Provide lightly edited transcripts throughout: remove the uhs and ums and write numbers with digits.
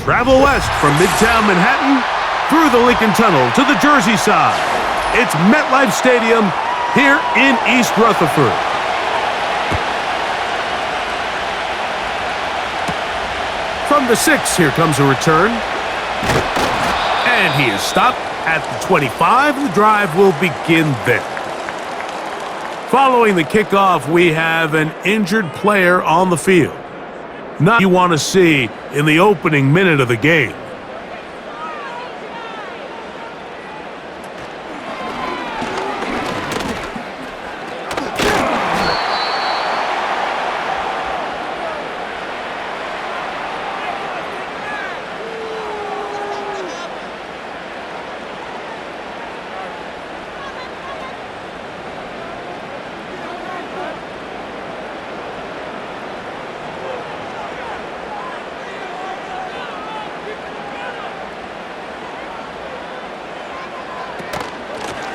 Travel west from Midtown Manhattan through the Lincoln Tunnel to the Jersey side. It's MetLife Stadium here in East Rutherford. From the 6, here comes a return. And he is stopped at the 25. The drive will begin there. Following the kickoff, we have an injured player on the field. Not you want to see in the opening minute of the game.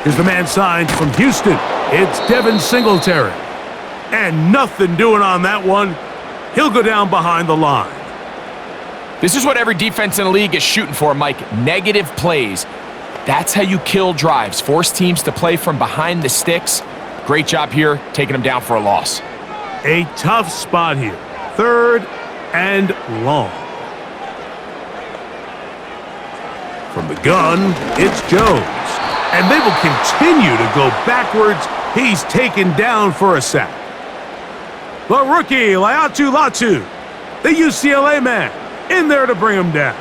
Here's the man signed from Houston. It's Devin Singletary. And nothing doing on that one. He'll go down behind the line. This is what every defense in the league is shooting for, Mike. Negative plays. That's how you kill drives. Force teams to play from behind the sticks. Great job here, taking them down for a loss. A tough spot here. 3rd and long. From the gun, it's Jones. And they will continue to go backwards. He's taken down for a sack. The rookie, Latu, the UCLA man, in there to bring him down.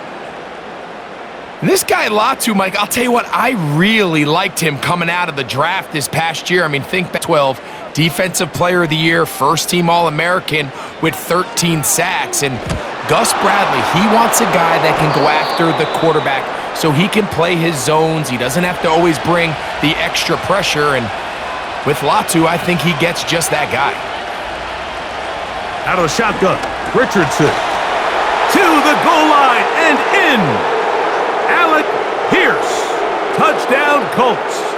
This guy Latu, Mike, I'll tell you what, I really liked him coming out of the draft this past year. I mean, think back 12, Defensive Player of the Year, first-team All-American with 13 sacks. And Gus Bradley, he wants a guy that can go after the quarterback so he can play his zones. He doesn't have to always bring the extra pressure. And with Latu, I think he gets just that guy. Out of the shotgun, Richardson. To the goal line and in. Alec Pierce. Touchdown, Colts.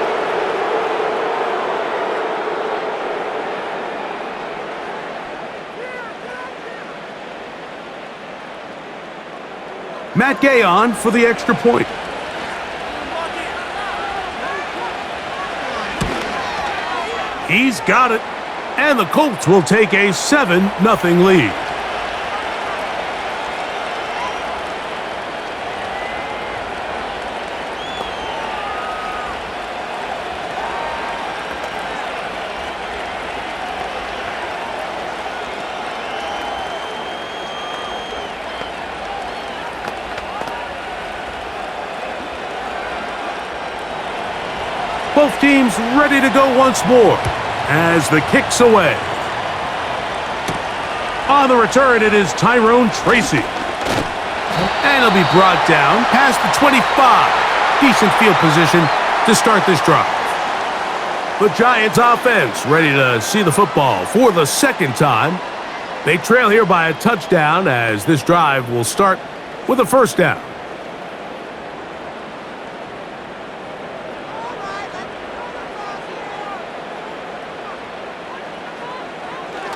Matt Gay on for the extra point. He's got it. And the Colts will take a 7-0 lead. Both teams ready to go once more as the kick's away. On the return, it is Tyrone Tracy. And he'll be brought down past the 25. Decent field position to start this drive. The Giants offense ready to see the football for the second time. They trail here by a touchdown as this drive will start with a first down.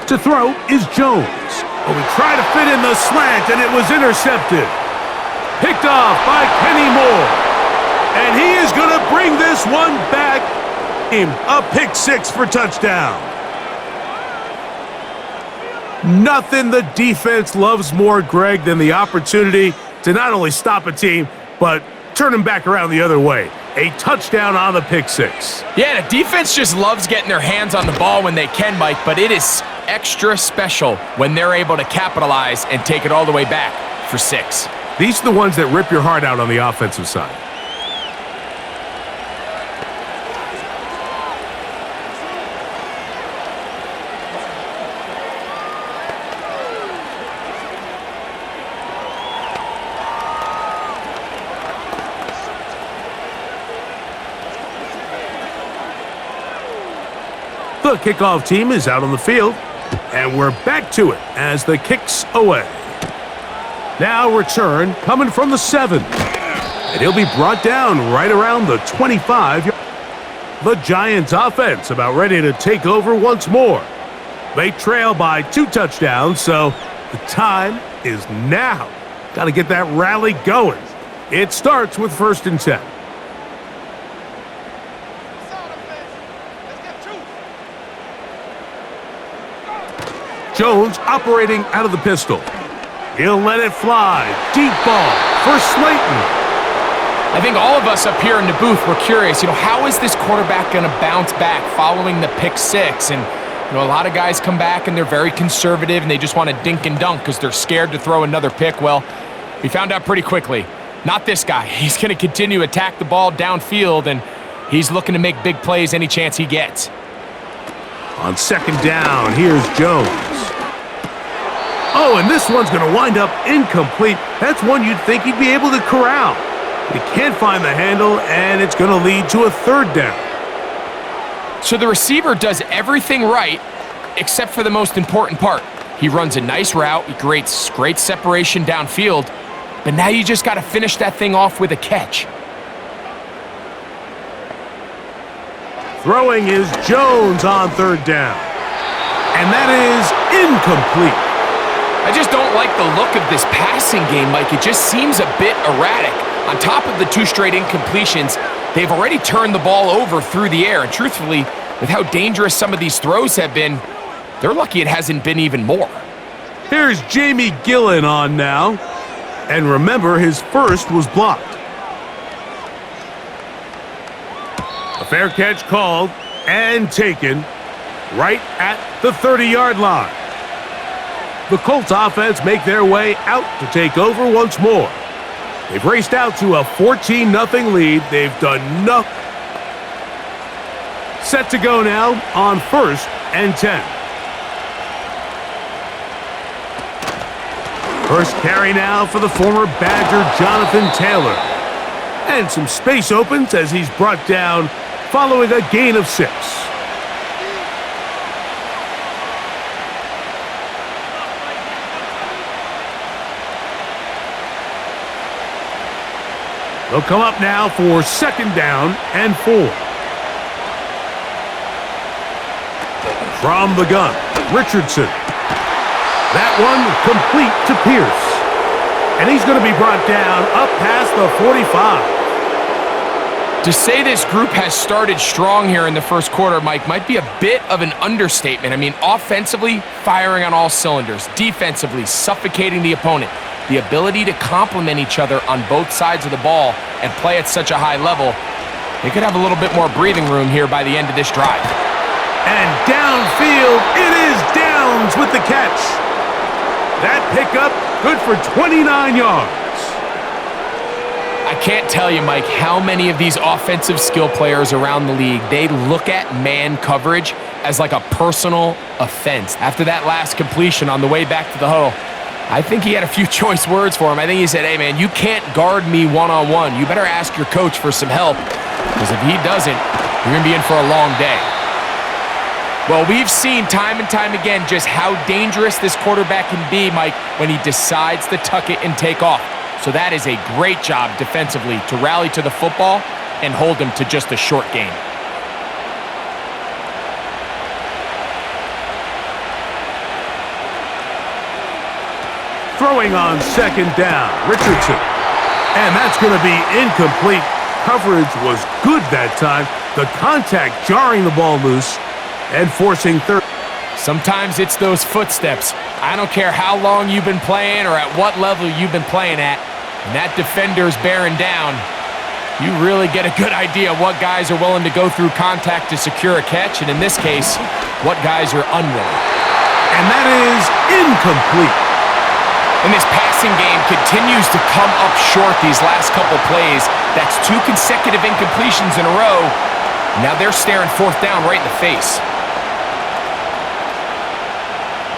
To throw is Jones. Oh, he tried to fit in the slant, and it was intercepted. Picked off by Kenny Moore. And he is going to bring this one back. A pick 6 for touchdown. Nothing the defense loves more, Greg, than the opportunity to not only stop a team, but turn them back around the other way. A touchdown on the pick 6. Yeah, the defense just loves getting their hands on the ball when they can, Mike, but it is extra special when they're able to capitalize and take it all the way back for 6. These are the ones that rip your heart out on the offensive side. The kickoff team is out on the field, and we're back to it as the kick's away. Now return coming from the 7, and he'll be brought down right around the 25. The Giants offense about ready to take over once more. They trail by 2 touchdowns, so the time is now. Got to get that rally going. It starts with 1st and 10. Jones operating out of the pistol. He'll let it fly. Deep ball for Slayton. I think all of us up here in the booth were curious, how is this quarterback going to bounce back following the pick 6? And, a lot of guys come back and they're very conservative and they just want to dink and dunk because they're scared to throw another pick. Well, we found out pretty quickly. Not this guy. He's going to continue to attack the ball downfield, and he's looking to make big plays any chance he gets. On 2nd down, here's Jones. Oh, and this one's going to wind up incomplete. That's one you'd think he'd be able to corral. He can't find the handle, and it's going to lead to a 3rd down. So the receiver does everything right except for the most important part. He runs a nice route, he creates great separation downfield, but now you just got to finish that thing off with a catch. Throwing is Jones on 3rd down. And that is incomplete. I just don't like the look of this passing game, Mike. It just seems a bit erratic. On top of the 2 straight incompletions, they've already turned the ball over through the air. And truthfully, with how dangerous some of these throws have been, they're lucky it hasn't been even more. Here's Jamie Gillen on now. And remember, his first was blocked. A fair catch called and taken right at the 30-yard line. The Colts offense make their way out to take over once more. They've raced out to a 14-0 lead. They've done nothing. Set to go now on 1st and 10. First carry now for the former Badger Jonathan Taylor. And some space opens as he's brought down following a gain of 6. They'll come up now for 2nd down and 4. From the gun, Richardson. That one complete to Pierce. And he's going to be brought down up past the 45. To say this group has started strong here in the first quarter, Mike, might be a bit of an understatement. I mean, offensively, firing on all cylinders. Defensively, suffocating the opponent. The ability to complement each other on both sides of the ball and play at such a high level, they could have a little bit more breathing room here by the end of this drive. And downfield, it is Downs with the catch. That pickup, good for 29 yards. I can't tell you, Mike, how many of these offensive skill players around the league, they look at man coverage as like a personal offense. After that last completion on the way back to the huddle, I think he had a few choice words for him. I think he said, hey, man, you can't guard me one-on-one. You better ask your coach for some help, because if he doesn't, you're going to be in for a long day. Well, we've seen time and time again just how dangerous this quarterback can be, Mike, when he decides to tuck it and take off. So that is a great job defensively to rally to the football and hold him to just a short game. Throwing on 2nd down, Richardson. And that's going to be incomplete. Coverage was good that time. The contact jarring the ball loose and forcing 3rd. Sometimes it's those footsteps. I don't care how long you've been playing or at what level you've been playing at. When that defender's bearing down, you really get a good idea of what guys are willing to go through contact to secure a catch, and in this case, what guys are unwilling. And that is incomplete. And this passing game continues to come up short these last couple plays. That's 2 consecutive incompletions in a row. Now they're staring 4th down right in the face.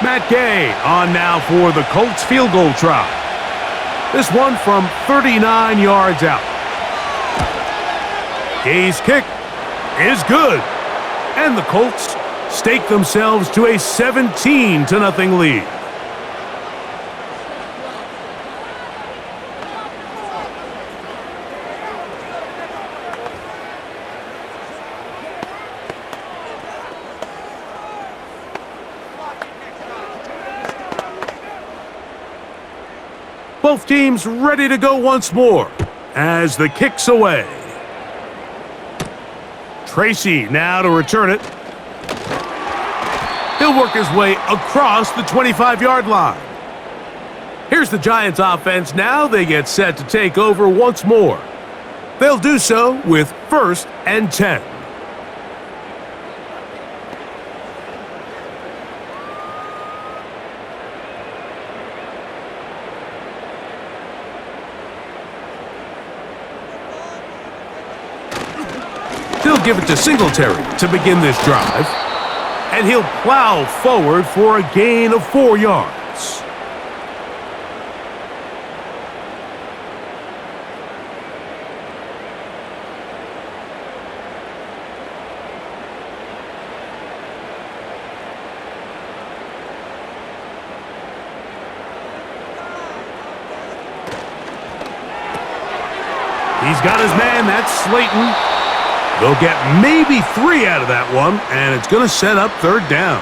Matt Gay on now for the Colts field goal try. This one from 39 yards out. Gay's kick is good. And the Colts stake themselves to a 17-0 lead. Both teams ready to go once more as the kick's away. Tracy now to return it. He'll work his way across the 25-yard line. Here's the Giants offense now. They get set to take over once more. They'll do so with 1st and 10. He'll give it to Singletary to begin this drive. And he'll plow forward for a gain of 4 yards. He's got his man, that's Slayton. They'll get maybe 3 out of that one, and it's going to set up 3rd down.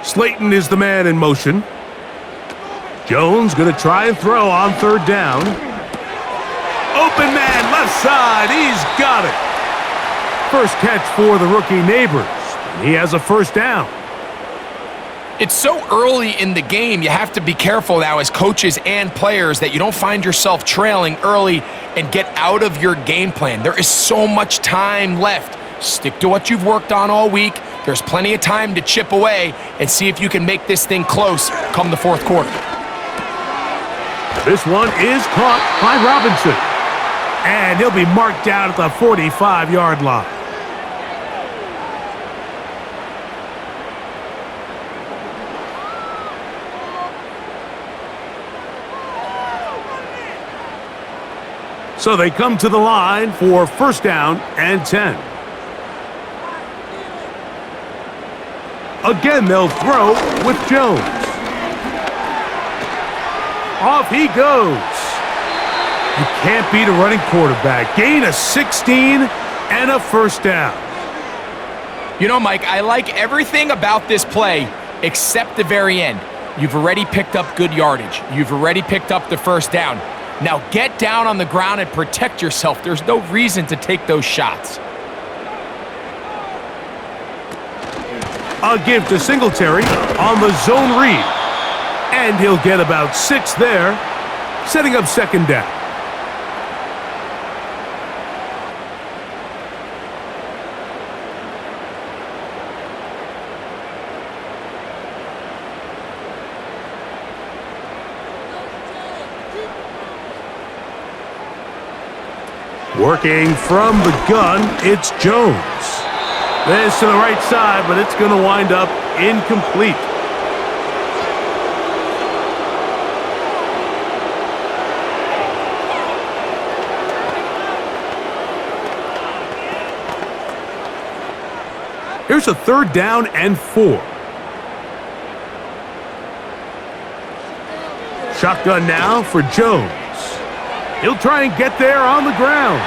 Slayton is the man in motion. Jones going to try and throw on 3rd down. Open man, left side, he's got it. First catch for the rookie Neighbors. He has a 1st down. It's so early in the game, you have to be careful now as coaches and players that you don't find yourself trailing early and get out of your game plan. There is so much time left. Stick to what you've worked on all week. There's plenty of time to chip away and see if you can make this thing close come the 4th quarter. This one is caught by Robinson. And he'll be marked down at the 45-yard line. So they come to the line for 1st down and 10. Again, they'll throw with Jones. Off he goes. You can't beat a running quarterback. Gain of 16 and a 1st down. You know, Mike, I like everything about this play except the very end. You've already picked up good yardage. You've already picked up the 1st down. Now get down on the ground and protect yourself. There's no reason to take those shots. A give to Singletary on the zone read. And he'll get about 6 there, setting up 2nd down. Working from the gun, it's Jones. This to the right side, but it's going to wind up incomplete. Here's a 3rd down and 4. Shotgun now for Jones. He'll try and get there on the ground.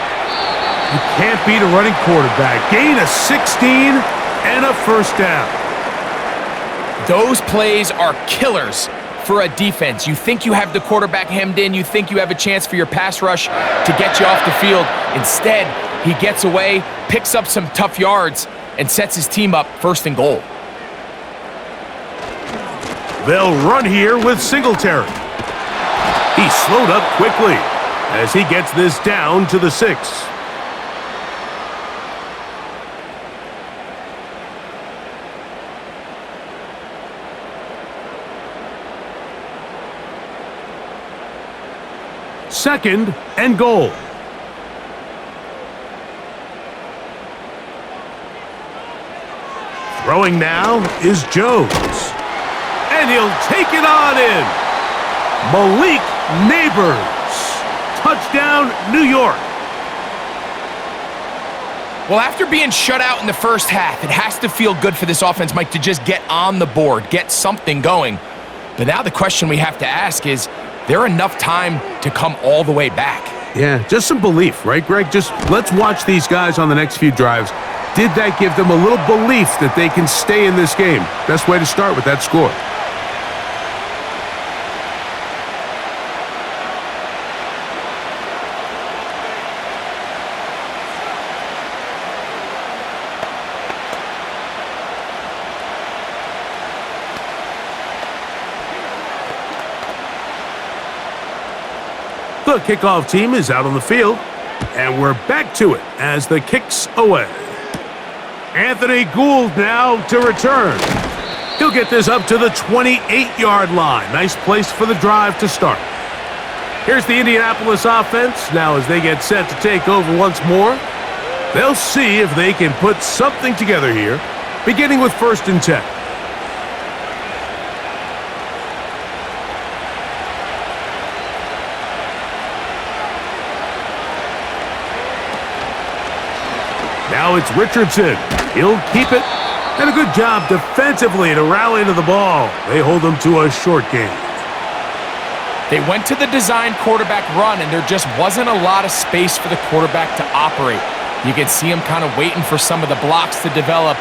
You can't beat a running quarterback. Gain of 16 and a 1st down. Those plays are killers for a defense. You think you have the quarterback hemmed in. You think you have a chance for your pass rush to get you off the field. Instead, he gets away, picks up some tough yards, and sets his team up 1st and goal. They'll run here with Singletary. He's slowed up quickly as he gets this down to the 6. Second and goal. Throwing now is Jones. And he'll take it on in. Malik Neighbors. Touchdown, New York. Well, after being shut out in the 1st half, it has to feel good for this offense, Mike, to just get on the board, get something going. But now the question we have to ask is, there enough time to come all the way back? Yeah, just some belief, right, Greg? Just let's watch these guys on the next few drives. Did that give them a little belief that they can stay in this game? Best way to start with that score. The kickoff team is out on the field, and we're back to it as the kick's away. Anthony Gould now to return. He'll get this up to the 28-yard line. Nice place for the drive to start. Here's the Indianapolis offense. Now as they get set to take over once more, they'll see if they can put something together here, beginning with 1st and 10. Now it's Richardson. He'll keep it. And a good job defensively to rally to the ball. They hold them to a short gain. They went to the design quarterback run, and there just wasn't a lot of space for the quarterback to operate. You could see him kind of waiting for some of the blocks to develop.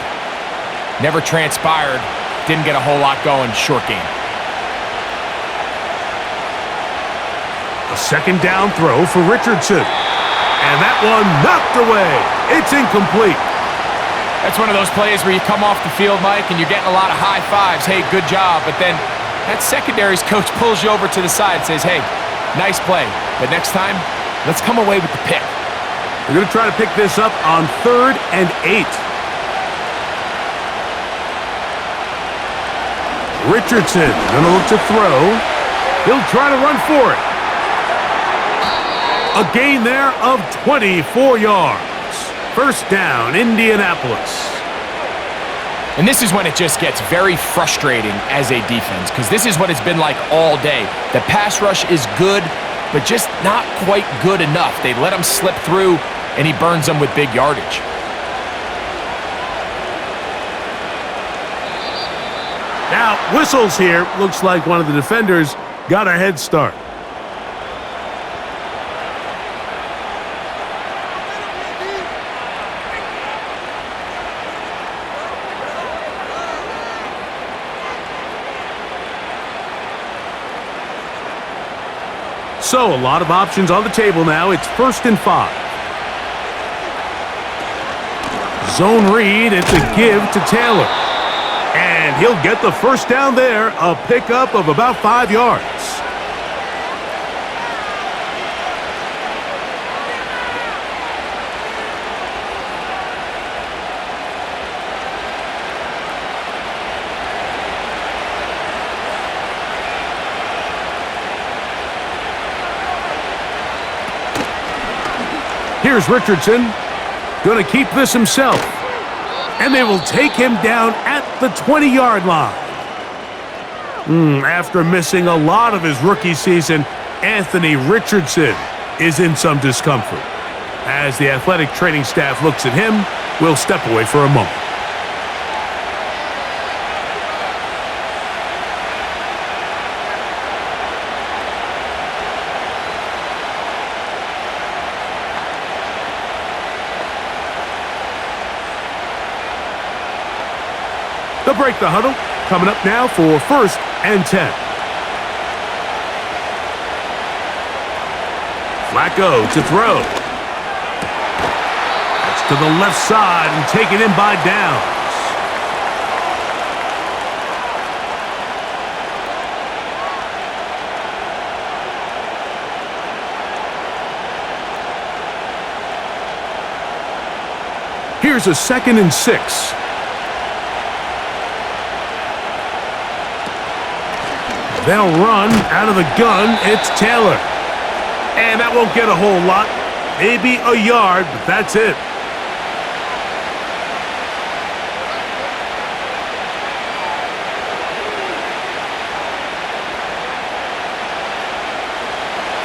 Never transpired. Didn't get a whole lot going. Short gain. A 2nd down throw for Richardson. And that one knocked away. It's incomplete. That's one of those plays where you come off the field, Mike, and you're getting a lot of high fives. Hey, good job. But then that secondary's coach pulls you over to the side and says, hey, nice play. But next time, let's come away with the pick. We're going to try to pick this up on 3rd and 8. Richardson going to look to throw. He'll try to run for it. A gain there of 24 yards. 1st down, Indianapolis. And this is when it just gets very frustrating as a defense, because this is what it's been like all day. The pass rush is good, but just not quite good enough. They let him slip through, and he burns them with big yardage. Now, whistles here. Looks like one of the defenders got a head start. So, a lot of options on the table now. It's 1st and 5. Zone read. It's a give to Taylor. And he'll get the 1st down there. A pickup of about 5 yards. Here's Richardson, going to keep this himself. And they will take him down at the 20-yard line. After missing a lot of his rookie season, Anthony Richardson is in some discomfort. As the athletic training staff looks at him, we'll step away for a moment. They'll break the huddle. Coming up now for 1st and 10. Flacco to throw. That's to the left side and taken in by Downs. Here's a 2nd and 6. They'll run out of the gun. It's Taylor. And that won't get a whole lot. Maybe a yard, but that's it.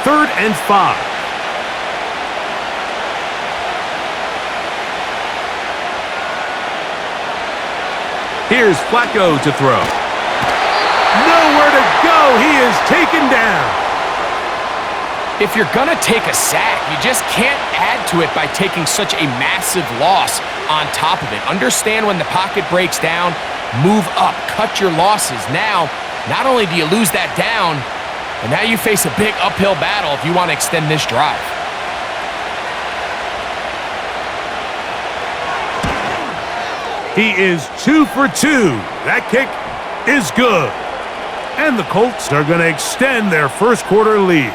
Third and 5. Here's Flacco to throw. Nowhere to go. He is taken down. If you're going to take a sack, you just can't add to it by taking such a massive loss on top of it. Understand when the pocket breaks down, move up, cut your losses. Now, not only do you lose that down, but now you face a big uphill battle if you want to extend this drive. He is 2 for 2. That kick is good. And the Colts are going to extend their first quarter lead.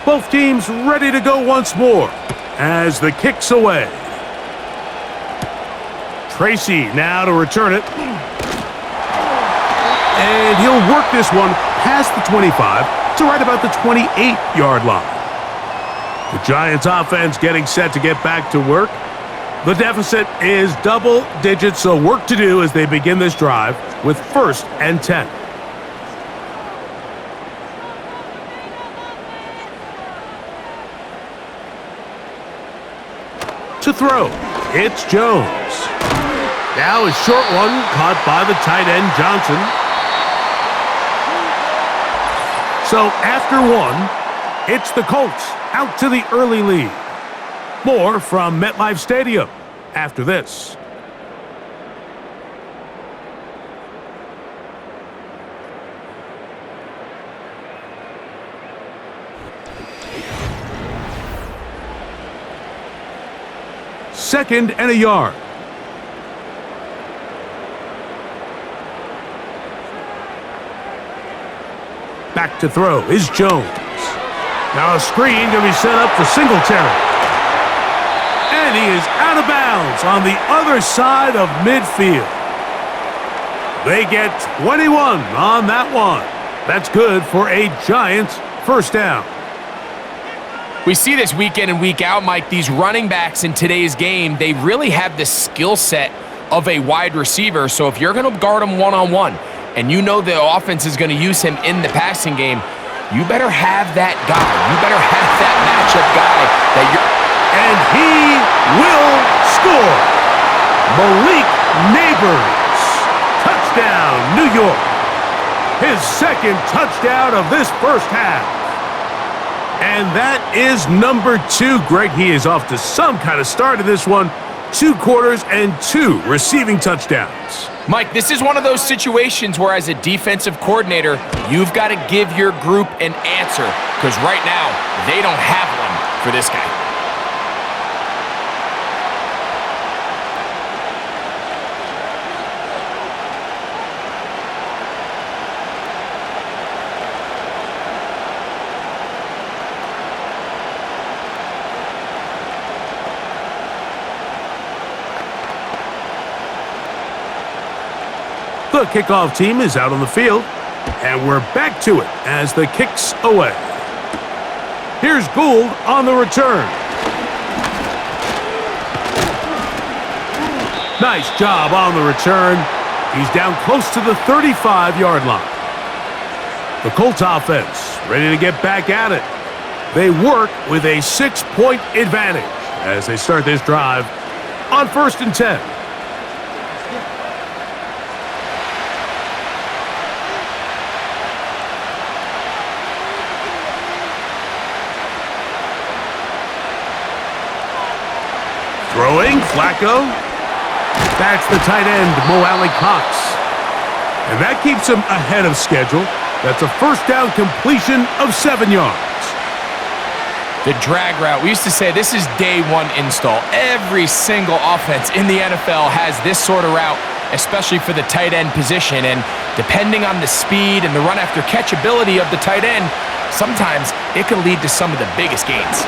Both teams ready to go once more as the kick's away. Tracy now to return it. And he'll work this one past the 25 to right about the 28-yard line. The Giants offense getting set to get back to work. The deficit is double digits, so work to do as they begin this drive with 1st and 10. To throw, it's Jones. Now a short one caught by the tight end Johnson. So after one, it's the Colts out to the early lead. More from MetLife Stadium after this. Second and a yard. Back to throw is Jones. Now a screen going to be set up for Singletary. And he is out of bounds on the other side of midfield. They get 21 on that one. That's good for a Giants first down. We see this week in and week out, Mike. These running backs in today's game, they really have the skill set of a wide receiver. So if you're going to guard him one-on-one and you know the offense is going to use him in the passing game, you better have that guy. You better have that matchup guy that you're... And he will score. Malik Neighbors. Touchdown, New York. His second touchdown of this first half. And that is number 2. Greg, he is off to some kind of start in this one. 2 quarters and 2 receiving touchdowns. Mike, this is one of those situations where as a defensive coordinator, you've got to give your group an answer because right now, they don't have one for this guy. The kickoff team is out on the field, and we're back to it as the kick's away. Here's Gould on the return. Nice job on the return. He's down close to the 35-yard line. The Colts offense ready to get back at it. They work with a 6-point advantage as they start this drive on 1st and 10. Throwing, Flacco. That's the tight end, Mo Alley-Cox. And that keeps him ahead of schedule. That's a first down completion of 7 yards. The drag route, we used to say this is day 1 install. Every single offense in the NFL has this sort of route, especially for the tight end position. And depending on the speed and the run after catch ability of the tight end, sometimes it can lead to some of the biggest gains.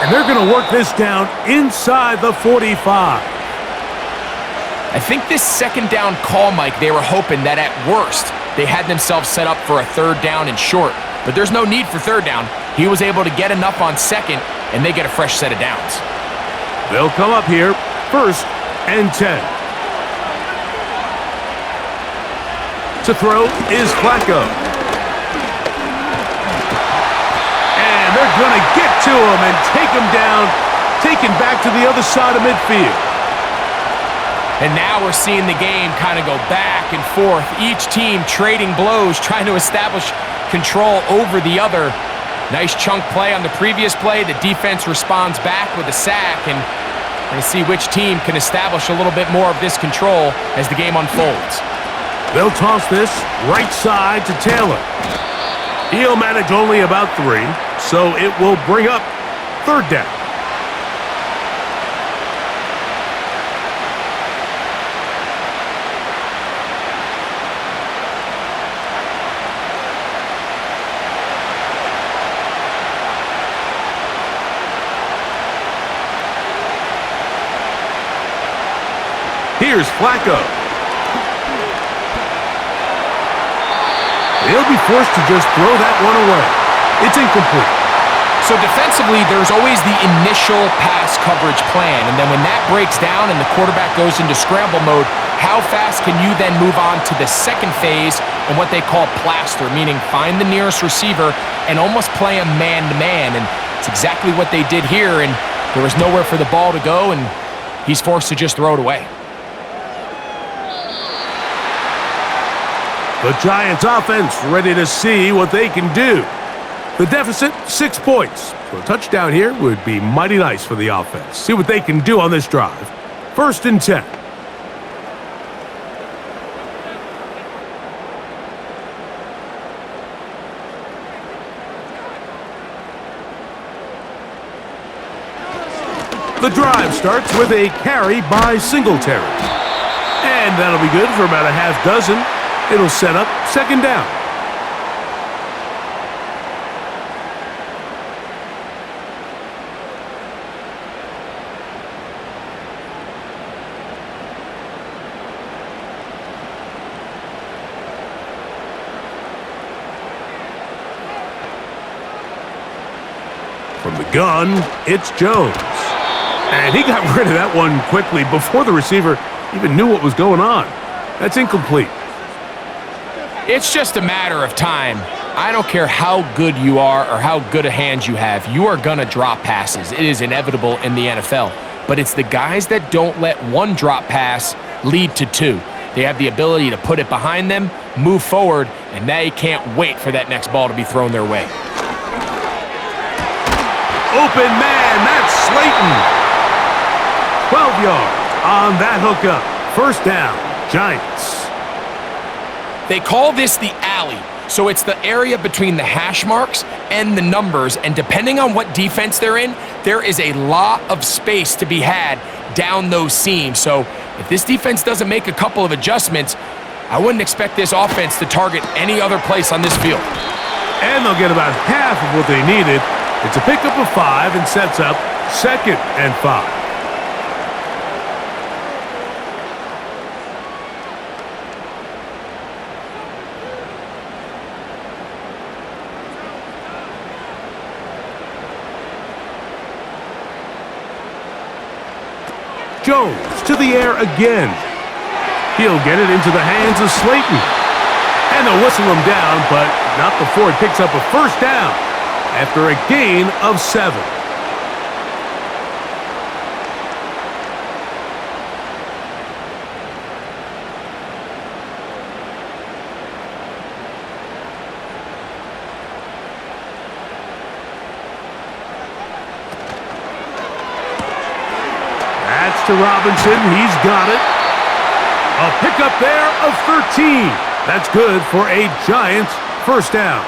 And they're going to work this down inside the 45. I think this second down call, Mike, they were hoping that at worst, they had themselves set up for a 3rd down and short. But there's no need for 3rd down. He was able to get enough on 2nd, and they get a fresh set of downs. They'll come up here, 1st and 10. To throw is Flacco. And they're going to get to him and take him down, taken back to the other side of midfield. And now we're seeing the game kind of go back and forth. Each team trading blows, trying to establish control over the other. Nice chunk play on the previous play. The defense responds back with a sack, and we're going to see which team can establish a little bit more of this control as the game unfolds. They'll toss this right side to Taylor. He'll manage only about 3, so it will bring up 3rd down. Here's Flacco. He'll be forced to just throw that one away. It's incomplete. So defensively, there's always the initial pass coverage plan, and then when that breaks down and the quarterback goes into scramble mode, how fast can you then move on to the second phase and what they call plaster, meaning find the nearest receiver and almost play a man-to-man, and it's exactly what they did here, and there was nowhere for the ball to go, and he's forced to just throw it away. The Giants offense ready to see what they can do. The deficit, 6 points. So a touchdown here would be mighty nice for the offense. See what they can do on this drive. 1st and 10. The drive starts with a carry by Singletary. And that'll be good for about a half dozen. It'll set up 2nd down. From the gun, it's Jones. And he got rid of that one quickly before the receiver even knew what was going on. That's incomplete. It's just a matter of time. I don't care how good you are or how good a hand you have. You are going to drop passes. It is inevitable in the NFL. But it's the guys that don't let one drop pass lead to 2. They have the ability to put it behind them, move forward, and they can't wait for that next ball to be thrown their way. Open man, that's Slayton. 12 yards on that hookup. 1st down, Giants. They call this the alley, so it's the area between the hash marks and the numbers, and depending on what defense they're in, there is a lot of space to be had down those seams. So if this defense doesn't make a couple of adjustments, I wouldn't expect this offense to target any other place on this field. And they'll get about half of what they needed. It's a pickup of 5 and sets up 2nd and 5. Jones to the air again. He'll get it into the hands of Slayton. And they'll whistle him down, but not before he picks up a 1st down after a gain of 7. To Robinson, he's got it. A pickup there of 13. That's good for a Giants 1st down.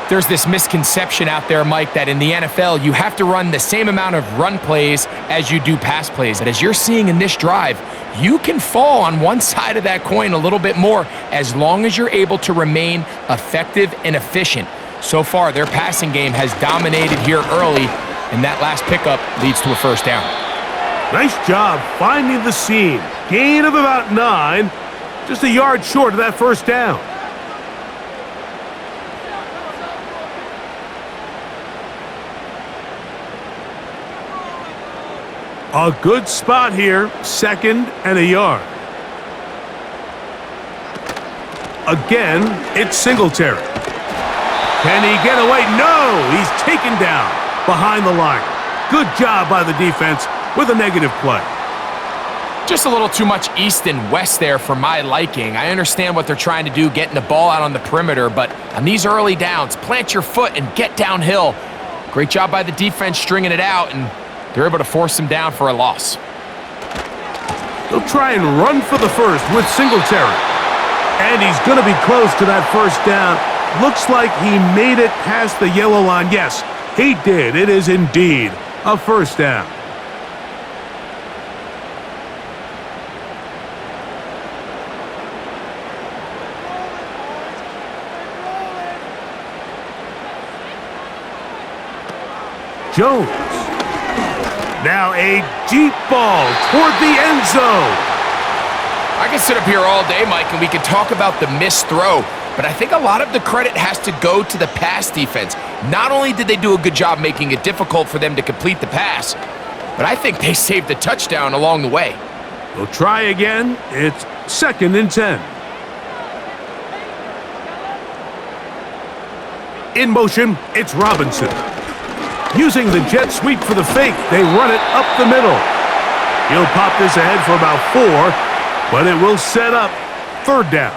There's this misconception out there, Mike, that in the NFL, you have to run the same amount of run plays as you do pass plays. And as you're seeing in this drive, you can fall on one side of that coin a little bit more as long as you're able to remain effective and efficient. So far, their passing game has dominated here early, and that last pickup leads to a 1st down. Nice job finding the seam. Gain of about 9. Just a yard short of that 1st down. A good spot here. 2nd and a yard. Again, it's Singletary. Can he get away? No! He's taken down behind the line. Good job by the defense with a negative play. Just a little too much east and west there for my liking. I understand what they're trying to do, getting the ball out on the perimeter, but on these early downs, plant your foot and get downhill. Great job by the defense stringing it out, and they're able to force him down for a loss. He'll try and run for the first with Singletary. And he's going to be close to that first down. Looks like he made it past the yellow line. Yes, he did. It is indeed a first down. Jones. Now a deep ball toward the end zone. I can sit up here all day, Mike, and we can talk about the missed throw, but I think a lot of the credit has to go to the pass defense. Not only did they do a good job making it difficult for them to complete the pass, but I think they saved the touchdown along the way. We'll try again. It's 2nd and 10. In motion, it's Robinson. Using the jet sweep for the fake, they run it up the middle. He'll pop this ahead for about 4, but it will set up 3rd down.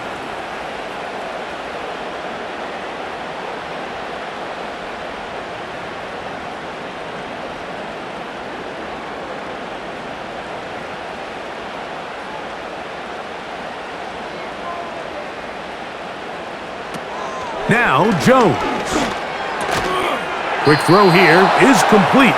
Now Jones. Quick throw here is complete.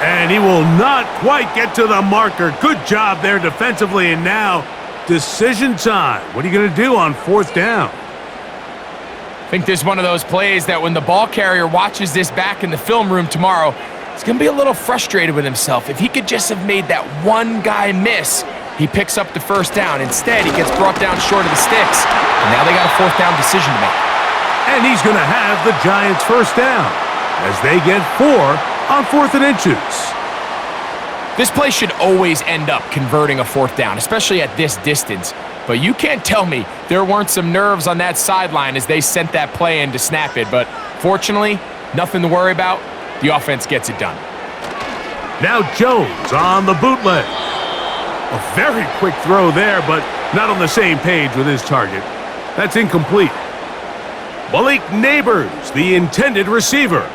And he will not quite get to the marker. Good job there defensively. And now decision time. What are you going to do on 4th down? I think this is one of those plays that when the ball carrier watches this back in the film room tomorrow, he's going to be a little frustrated with himself. If he could just have made that one guy miss, he picks up the 1st down. Instead, he gets brought down short of the sticks. And now they got a 4th down decision to make. And he's going to have the Giants' 1st down as they get 4 on 4th and inches. This play should always end up converting a 4th down, especially at this distance. But you can't tell me there weren't some nerves on that sideline as they sent that play in to snap it. But fortunately, nothing to worry about. The offense gets it done. Now Jones on the bootleg. A very quick throw there, but not on the same page with his target. That's incomplete. Malik Neighbors, the intended receiver.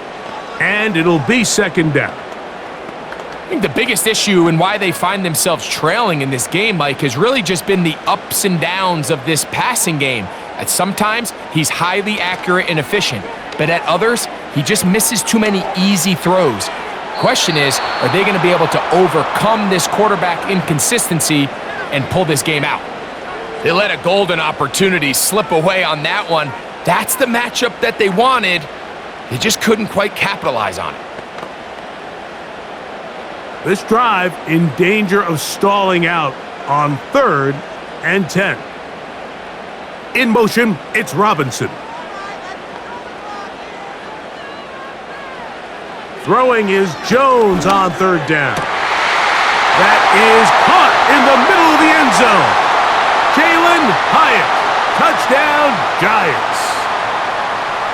And it'll be 2nd down. I think the biggest issue and why they find themselves trailing in this game, Mike, has really just been the ups and downs of this passing game. At sometimes, he's highly accurate and efficient, but at others, he just misses too many easy throws. Question is, are they going to be able to overcome this quarterback inconsistency and pull this game out? They let a golden opportunity slip away on that one. That's the matchup that they wanted. They just couldn't quite capitalize on it. This drive in danger of stalling out on 3rd and 10. In motion, it's Robinson. Throwing is Jones on 3rd down. That is caught in the middle of the end zone. Jalen Hyatt, touchdown Giants.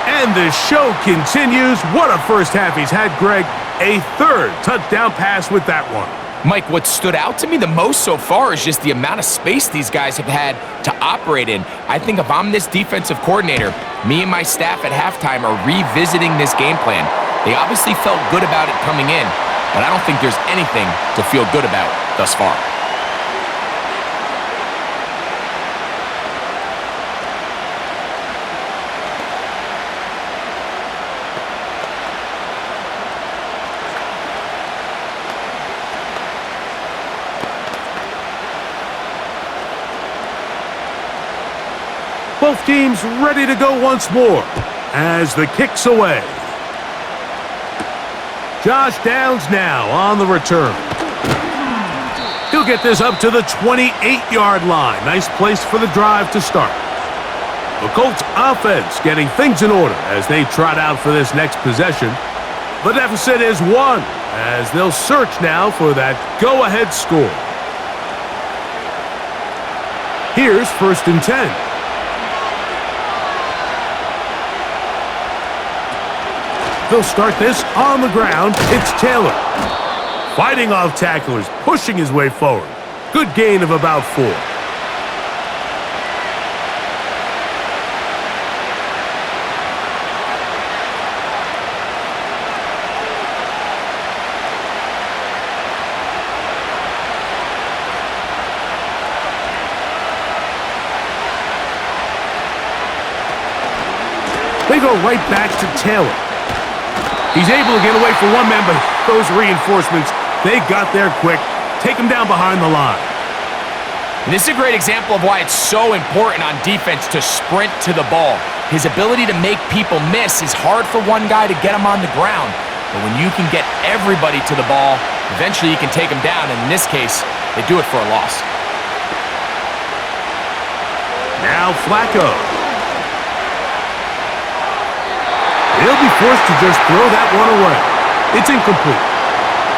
And the show continues. What a first half he's had, Greg. A 3rd touchdown pass with that one. Mike, what stood out to me the most so far is just the amount of space these guys have had to operate in. I think if I'm this defensive coordinator, me and my staff at halftime are revisiting this game plan. They obviously felt good about it coming in, but I don't think there's anything to feel good about thus far. Both teams ready to go once more as the kick's away. Josh Downs now on the return. He'll get this up to the 28-yard line. Nice place for the drive to start. The Colts offense getting things in order as they trot out for this next possession. The deficit is 1 as they'll search now for that go-ahead score. Here's 1st and 10. They'll start this on the ground. It's Taylor. Fighting off tacklers, pushing his way forward. Good gain of about 4. They go right back to Taylor. He's able to get away from one man, but those reinforcements, they got there quick. Take him down behind the line. And this is a great example of why it's so important on defense to sprint to the ball. His ability to make people miss is hard for one guy to get him on the ground. But when you can get everybody to the ball, eventually you can take him down. And in this case, they do it for a loss. Now Flacco. He'll be forced to just throw that one away. It's incomplete.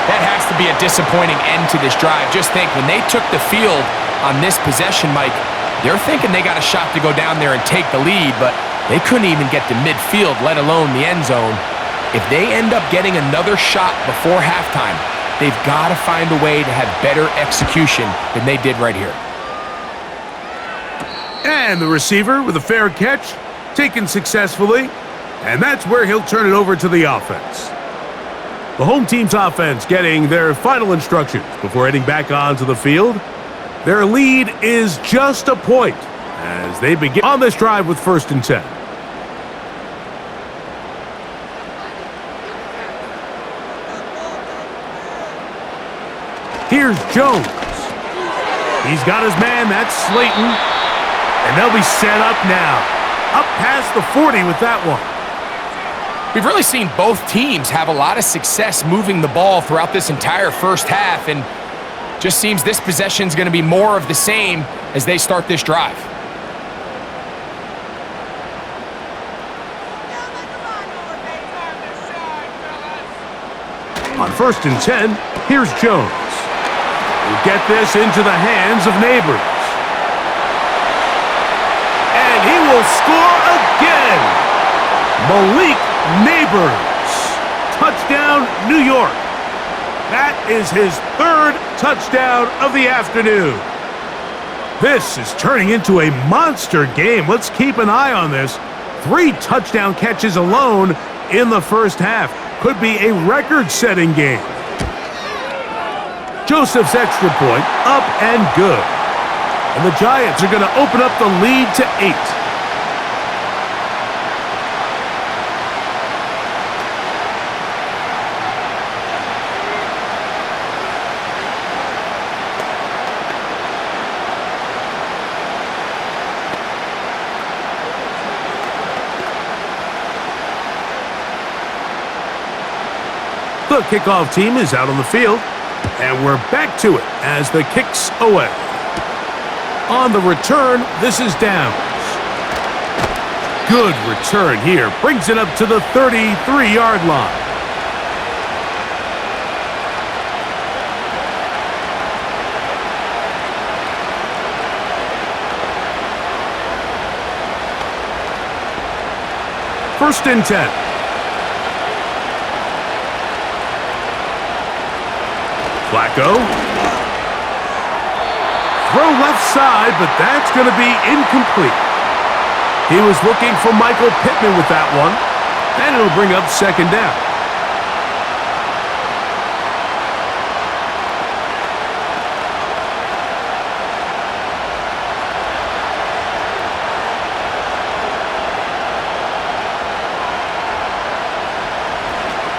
That has to be a disappointing end to this drive. Just think, when they took the field on this possession, Mike, they're thinking they got a shot to go down there and take the lead, but they couldn't even get to midfield, let alone the end zone. If they end up getting another shot before halftime, they've got to find a way to have better execution than they did right here. And the receiver with a fair catch, taken successfully, and that's where he'll turn it over to the offense. The home team's offense getting their final instructions before heading back onto the field. Their lead is just a point as they begin on this drive with 1st and 10. Here's Jones. He's got his man, that's Slayton. And they'll be set up now. Up past the 40 with that one. We've really seen both teams have a lot of success moving the ball throughout this entire first half, and just seems this possession is going to be more of the same as they start this drive. On 1st and 10, here's Jones. He'll get this into the hands of Neighbors. And he will score again. Malik Neighbors. Touchdown, New York. That is his 3rd touchdown of the afternoon. This is turning into a monster game. Let's keep an eye on this. 3 touchdown catches alone in the first half. Could be a record-setting game. Joseph's extra point, up and good. And the Giants are going to open up the lead to 8. The kickoff team is out on the field, and we're back to it as the kick's away. On the return, this is Downs. Good return here. Brings it up to the 33-yard line. First and 10. Flacco. Throw left side, but that's going to be incomplete. He was looking for Michael Pittman with that one, and it'll bring up 2nd down.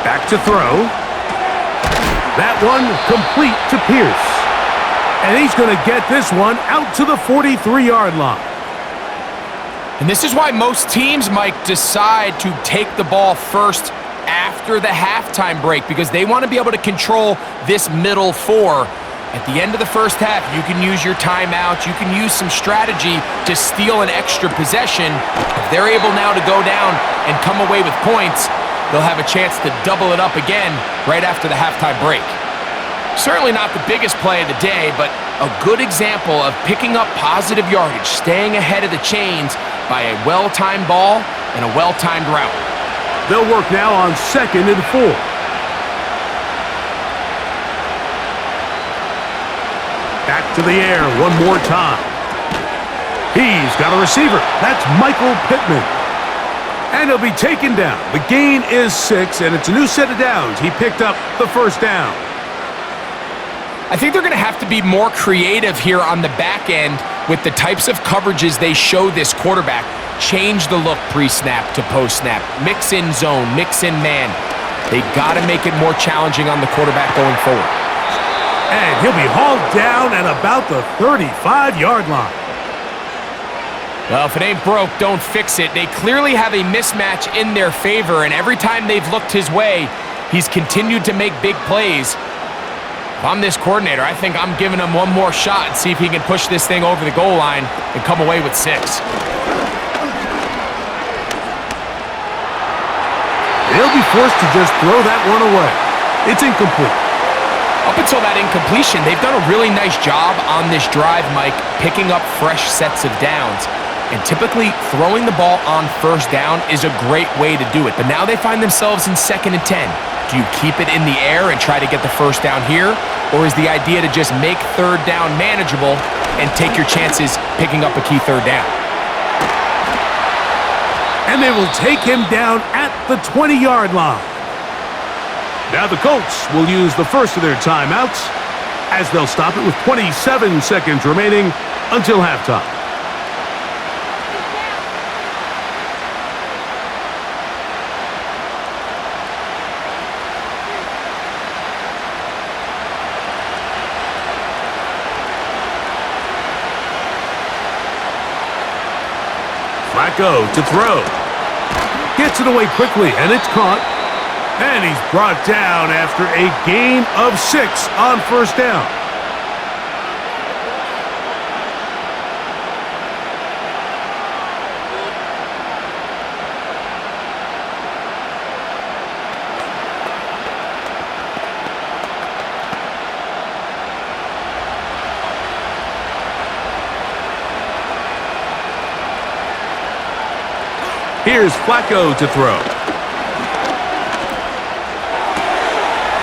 Back to throw. That one complete to Pierce. And he's going to get this one out to the 43-yard line. And this is why most teams, Mike, decide to take the ball first after the halftime break, because they want to be able to control this middle 4. At the end of the first half, you can use your timeout. You can use some strategy to steal an extra possession. If they're able now to go down and come away with points, they'll have a chance to double it up again right after the halftime break. Certainly not the biggest play of the day, but a good example of picking up positive yardage, staying ahead of the chains by a well-timed ball and a well-timed route. They'll work now on 2nd and 4. Back to the air one more time. He's got a receiver. That's Michael Pittman. And he'll be taken down. The gain is 6, and it's a new set of downs. He picked up the first down. I think they're going to have to be more creative here on the back end with the types of coverages they show this quarterback. Change the look pre-snap to post-snap. Mix in zone, mix in man. They got to make it more challenging on the quarterback going forward. And he'll be hauled down at about the 35-yard line. Well, if it ain't broke, don't fix it. They clearly have a mismatch in their favor, and every time they've looked his way, he's continued to make big plays. If I'm this coordinator, I think I'm giving him one more shot and see if he can push this thing over the goal line and come away with 6. They'll be forced to just throw that one away. It's incomplete. Up until that incompletion, they've done a really nice job on this drive, Mike, picking up fresh sets of downs. And typically, throwing the ball on first down is a great way to do it. But now they find themselves in 2nd and 10. Do you keep it in the air and try to get the first down here? Or is the idea to just make 3rd down manageable and take your chances picking up a key 3rd down? And they will take him down at the 20-yard line. Now the Colts will use the first of their timeouts as they'll stop it with 27 seconds remaining until halftime. Flacco to throw. Gets it away quickly, and it's caught. And he's brought down after a gain of 6 on first down. Here's Flacco to throw.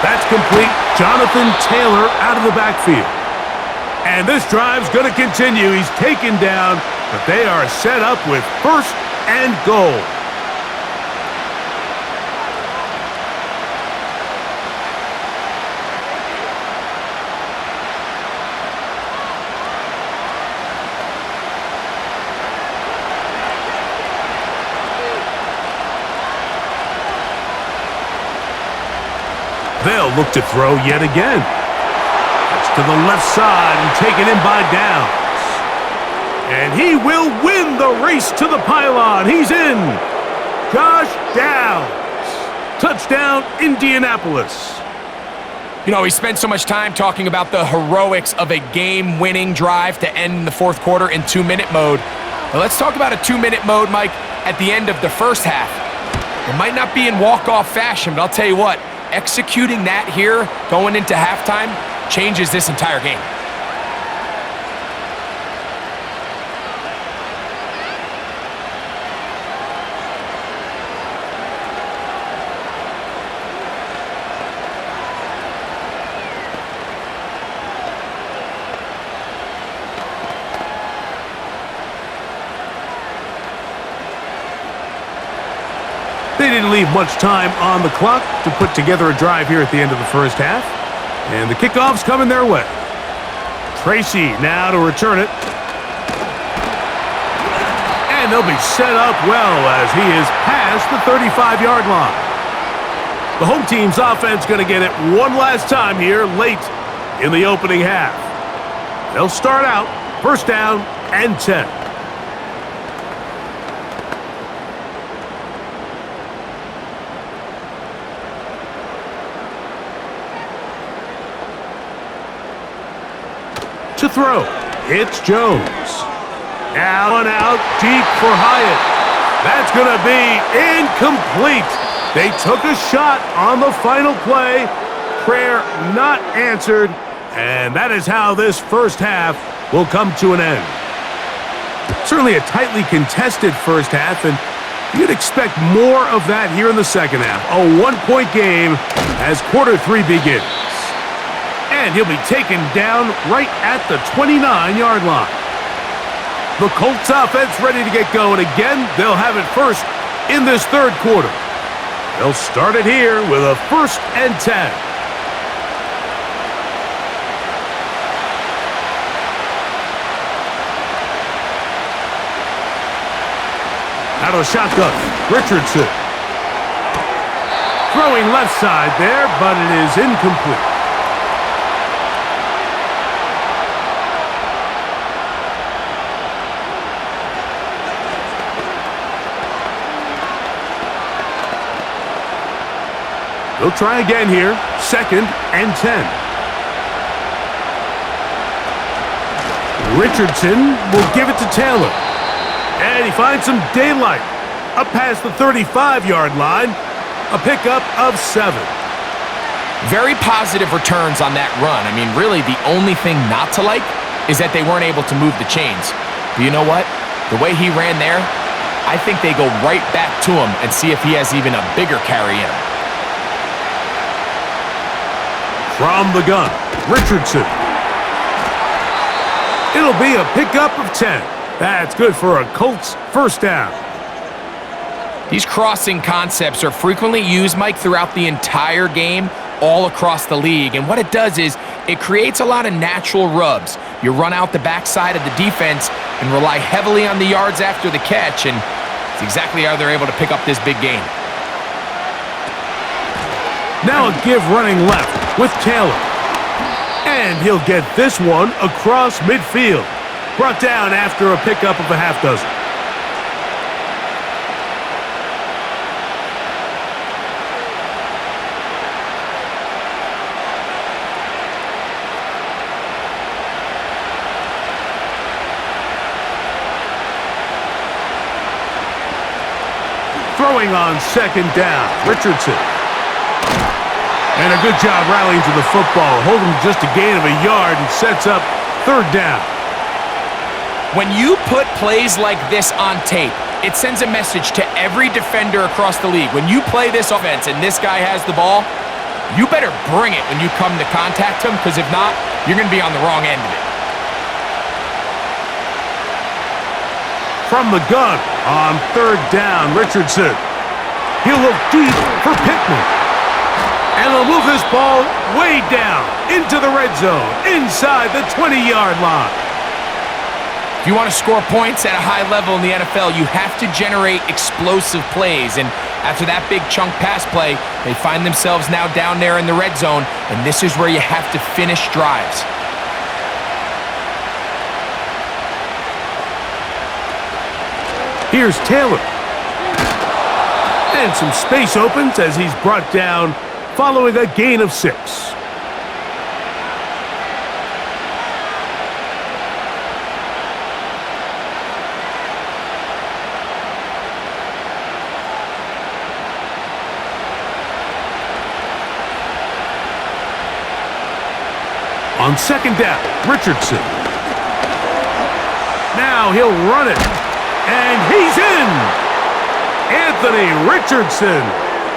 That's complete. Jonathan Taylor out of the backfield. And this drive's going to continue. He's taken down, but they are set up with 1st and goal. They'll look to throw yet again. That's to the left side and taken in by Downs. And he will win the race to the pylon. He's in. Josh Downs. Touchdown, Indianapolis. You know, we spent so much time talking about the heroics of a game-winning drive to end the 4th quarter in 2-minute mode. Now let's talk about a 2-minute mode, Mike, at the end of the first half. It might not be in walk-off fashion, but I'll tell you what, executing that here going into halftime changes this entire game. They didn't leave much time on the clock to put together a drive here at the end of the first half. And the kickoff's coming their way. Tracy now to return it. And they'll be set up well as he is past the 35-yard line. The home team's offense going to get it one last time here late in the opening half. They'll start out 1st down and 10. To throw, it's Jones. Now and out, deep for Hyatt. That's going to be incomplete. They took a shot on the final play. Prayer not answered. And that is how this first half will come to an end. Certainly a tightly contested first half, and You'd expect more of that here in the second half. A one-point game as quarter 3 begins. And he'll be taken down right at the 29-yard line. The Colts offense ready to get going again. They'll have it first in this third quarter. They'll start it here with a 1st and 10. Out of the shotgun, Richardson. Throwing left side there, but it is incomplete. They'll try again here, 2nd and 10. Richardson will give it to Taylor. And he finds some daylight. Up past the 35-yard line, a pickup of 7. Very positive returns on that run. I mean, really, the only thing not to like is that they weren't able to move the chains. But you know what? The way he ran there, I think they go right back to him and see if he has even a bigger carry in him. From the gun, Richardson. It'll be a pickup of 10. That's good for a Colts 1st down. These crossing concepts are frequently used, Mike, throughout the entire game, all across the league. And what it does is it creates a lot of natural rubs. You run out the backside of the defense and rely heavily on the yards after the catch, and it's exactly how they're able to pick up this big gain. Now a give running left with Taylor. And he'll get this one across midfield. Brought down after a pickup of a half dozen. Throwing on 2nd down, Richardson. And a good job rallying to the football, holding just a gain of a yard and sets up 3rd down. When you put plays like this on tape, it sends a message to every defender across the league. When you play this offense and this guy has the ball, you better bring it when you come to contact him, because if not, you're going to be on the wrong end of it. From the gun on 3rd down, Richardson. He'll look deep for Pittman. And they'll move this ball way down into the red zone, inside the 20-yard line. If you want to score points at a high level in the NFL, you have to generate explosive plays. And after that big chunk pass play, they find themselves now down there in the red zone, and this is where you have to finish drives. Here's Taylor. And some space opens as he's brought down following a gain of 6. On 2nd down, Richardson. Now he'll run it. And he's in! Anthony Richardson.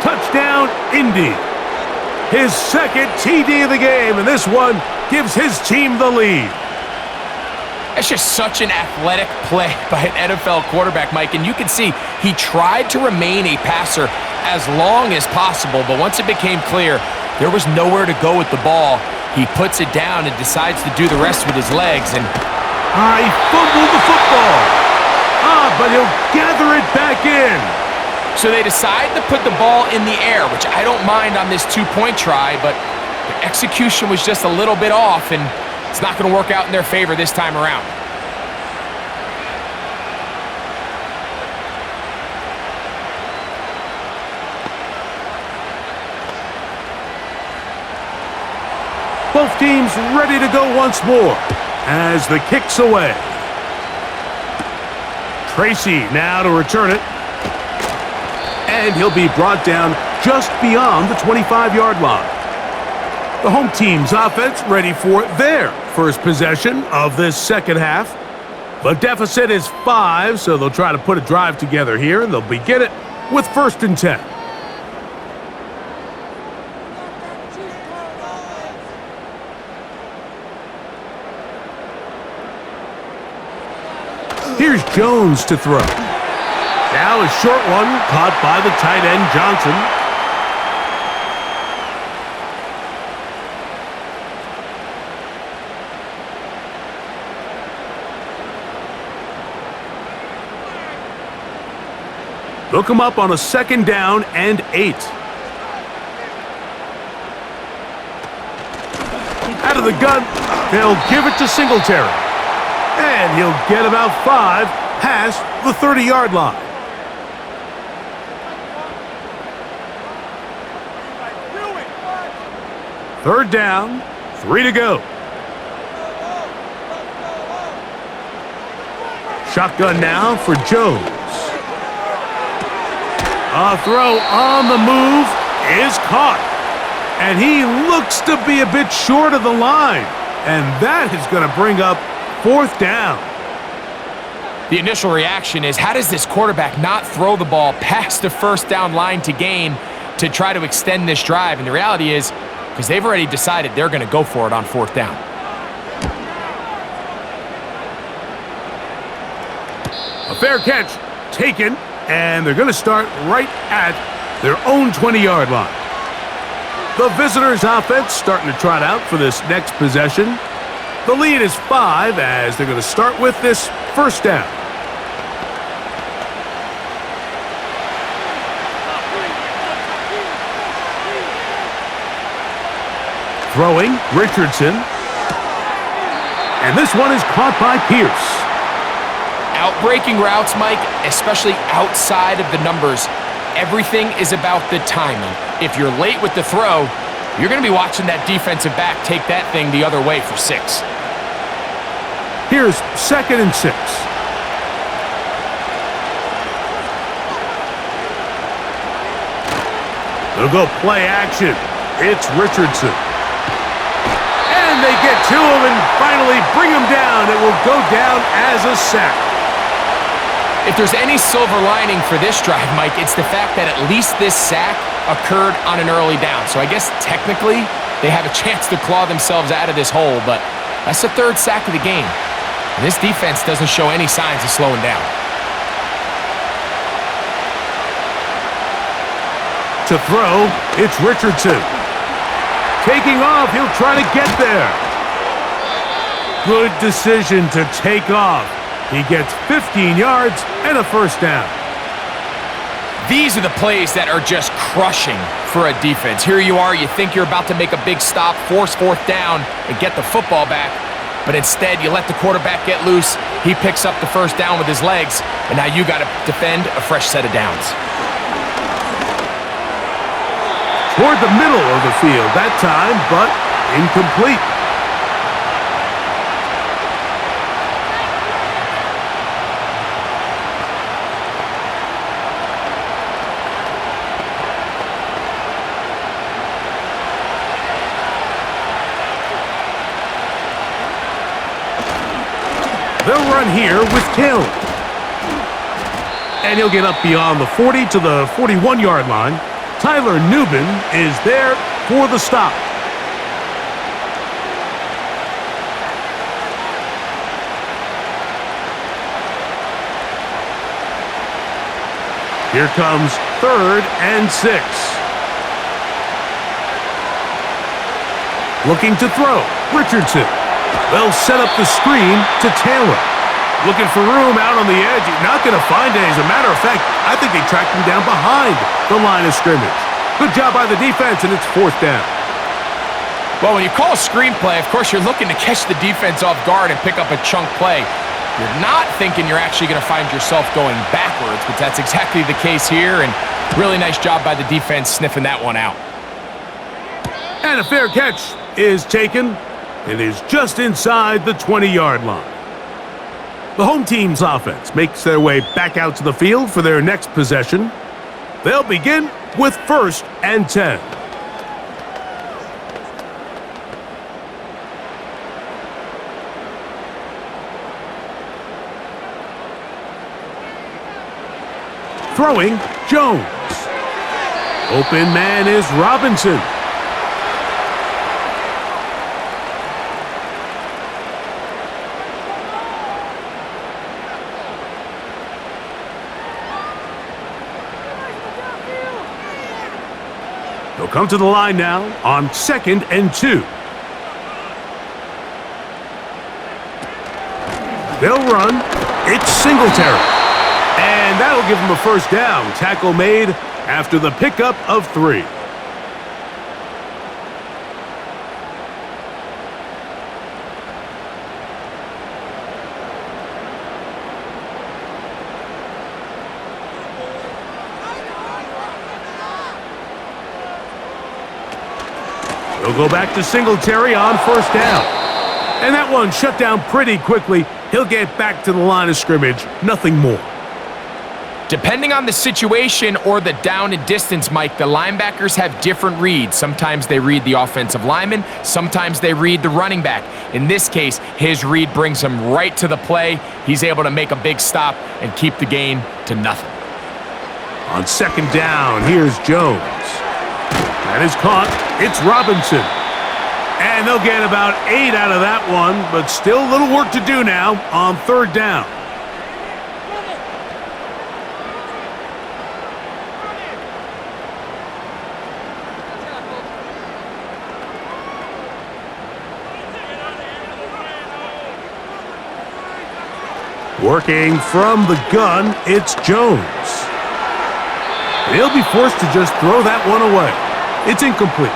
Touchdown, Indy. His 2nd TD of the game, and this one gives his team the lead. That's just such an athletic play by an NFL quarterback, Mike, and you can see he tried to remain a passer as long as possible, but once it became clear there was nowhere to go with the ball, he puts it down and decides to do the rest with his legs, and he fumbled the football. But he'll gather it back in. So they decide to put the ball in the air, which I don't mind on this 2-point try, but the execution was just a little bit off, and it's not going to work out in their favor this time around. Both teams ready to go once more as the kick's away. Tracy now to return it. And he'll be brought down just beyond the 25-yard line. The home team's offense ready for their first possession of this second half. The deficit is 5, so they'll try to put a drive together here, and they'll begin it with 1st and 10. Here's Jones to throw. Now a short one caught by the tight end Johnson. Look him up on a 2nd down and 8. Out of the gun, they'll give it to Singletary. And he'll get about 5 past the 30-yard line. Third down, 3 to go. Shotgun now for Jones. A throw on the move is caught. And he looks to be a bit short of the line. And that is going to bring up 4th down. The initial reaction is, how does this quarterback not throw the ball past the 1st down line to gain to try to extend this drive? And the reality is, because they've already decided they're going to go for it on 4th down. A fair catch taken, and they're going to start right at their own 20-yard line. The visitors' offense starting to trot out for this next possession. The lead is 5 as they're going to start with this 1st down. Throwing, Richardson. And this one is caught by Pierce. Outbreaking routes, Mike, especially outside of the numbers, everything is about the timing. If you're late with the throw, you're going to be watching that defensive back take that thing the other way for 6. Here's 2nd and 6. They'll go play action. It's Richardson. And they get to him and finally bring him down. It will go down as a sack. If there's any silver lining for this drive, Mike, it's the fact that at least this sack occurred on an early down. So I guess technically they have a chance to claw themselves out of this hole, but that's the 3rd sack of the game. And this defense doesn't show any signs of slowing down. To throw, it's Richardson. Taking off, he'll try to get there. Good decision to take off. He gets 15 yards and a 1st down. These are the plays that are just crushing for a defense. Here you are, you think you're about to make a big stop, force 4th down, and get the football back. But instead, you let the quarterback get loose. He picks up the 1st down with his legs, and now you got to defend a fresh set of downs. Toward the middle of the field that time, but incomplete. They'll run here with Kill. And he'll get up beyond the 40 to the 41-yard line. Tyler Newbin is there for the stop. Here comes 3rd and 6. Looking to throw, Richardson. They'll set up the screen to Taylor. Looking for room out on the edge. Not going to find it. As a matter of fact, I think they tracked him down behind the line of scrimmage. Good job by the defense, and it's 4th down. Well, when you call a screenplay, of course, you're looking to catch the defense off guard and pick up a chunk play. You're not thinking you're actually going to find yourself going backwards, but that's exactly the case here, and really nice job by the defense sniffing that one out. And a fair catch is taken. It is just inside the 20-yard line. The home team's offense makes their way back out to the field for their next possession. They'll begin with 1st and 10. Throwing, Jones. Open man is Robinson. He'll come to the line now on 2nd and 2. They'll run. It's Singletary. And that'll give him a first down. Tackle made after the pickup of 3. He'll go back to Singletary on first down. And that one shut down pretty quickly. He'll get back to the line of scrimmage. Nothing more. Depending on the situation or the down and distance, Mike, the linebackers have different reads. Sometimes they read the offensive lineman. Sometimes they read the running back. In this case, his read brings him right to the play. He's able to make a big stop and keep the gain to nothing. On 2nd down, here's Jones. That is caught. It's Robinson. And they'll get about 8 out of that one, but still a little work to do now on 3rd down. Working from the gun, it's Jones. He'll be forced to just throw that one away. It's incomplete.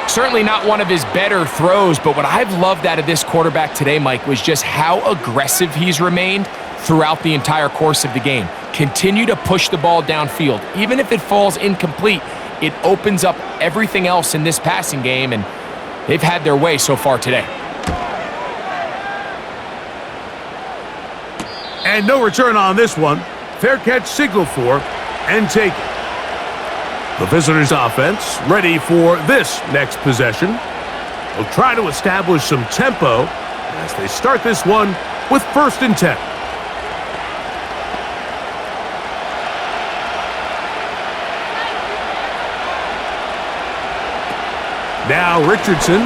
Certainly not one of his better throws, but what I've loved out of this quarterback today, Mike, was just how aggressive he's remained throughout the entire course of the game. Continue to push the ball downfield. Even if it falls incomplete, it opens up everything else in this passing game, and they've had their way so far today. And no return on this one. Fair catch signal for and take it. The visitors' offense ready for this next possession. They'll try to establish some tempo as they start this one with 1st and 10. Now Richardson.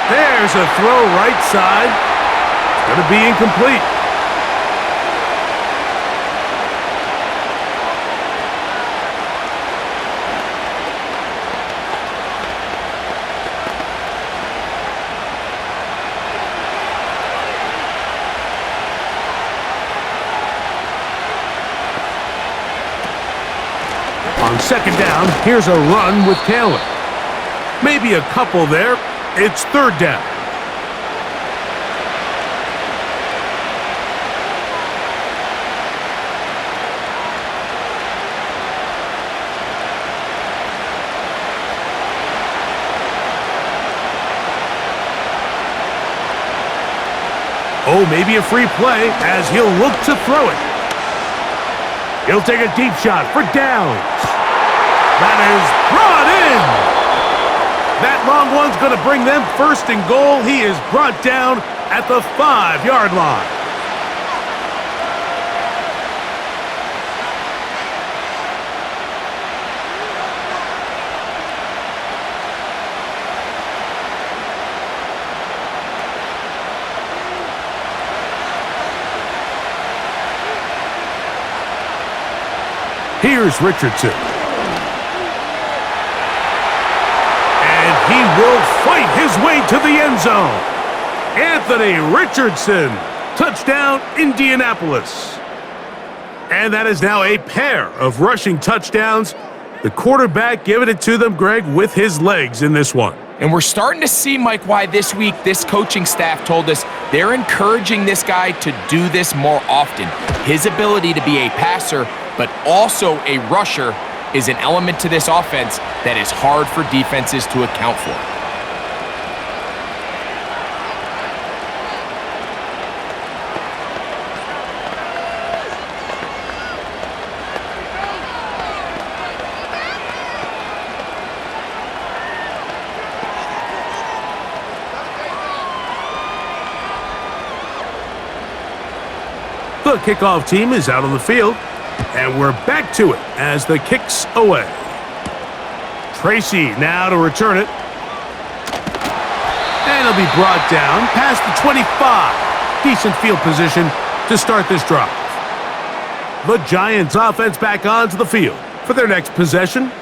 There's a throw right side. Going to be incomplete. On 2nd down, here's a run with Taylor. Maybe a couple there. It's 3rd down. Oh, maybe a free play as he'll look to throw it. He'll take a deep shot for downs. That is brought in. That long one's going to bring them 1st and goal. He is brought down at the 5-yard line. Here's Richardson. And he will fight his way to the end zone. Anthony Richardson. Touchdown, Indianapolis. And that is now a pair of rushing touchdowns. The quarterback giving it to them, Greg, with his legs in this one. And we're starting to see, Mike, why this week this coaching staff told us they're encouraging this guy to do this more often. His ability to be a passer, but also a rusher, is an element to this offense that is hard for defenses to account for. The kickoff team is out on the field, and we're back to it as the kick's away. Tracy now to return it. And it'll be brought down past the 25. Decent field position to start this drive. The Giants offense back onto the field for their next possession.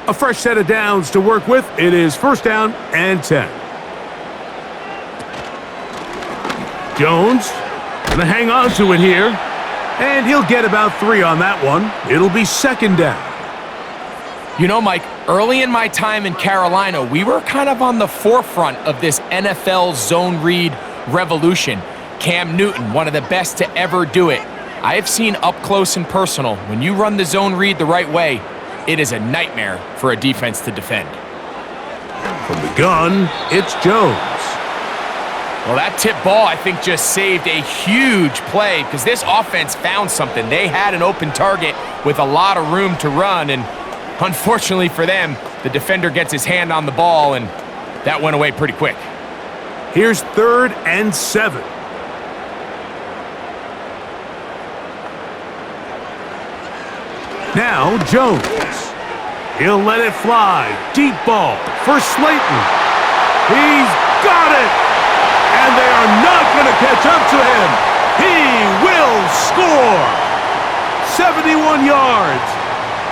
A fresh set of downs to work with. It is first down and 10. Jones gonna hang on to it here, and he'll get about 3 on that one. It'll be second down. You know, Mike, early in my time in Carolina, we were kind of on the forefront of this NFL zone read revolution. Cam Newton, one of the best to ever do it. I have seen up close and personal, when you run the zone read the right way, it is a nightmare for a defense to defend. From the gun, it's Jones. Well, that tip ball, I think, just saved a huge play because this offense found something. They had an open target with a lot of room to run, and unfortunately for them, the defender gets his hand on the ball, and that went away pretty quick. Here's 3rd and 7. Now Jones. He'll let it fly. Deep ball for Slayton. He's got it! And they are not going to catch up to him. He will score. 71 yards.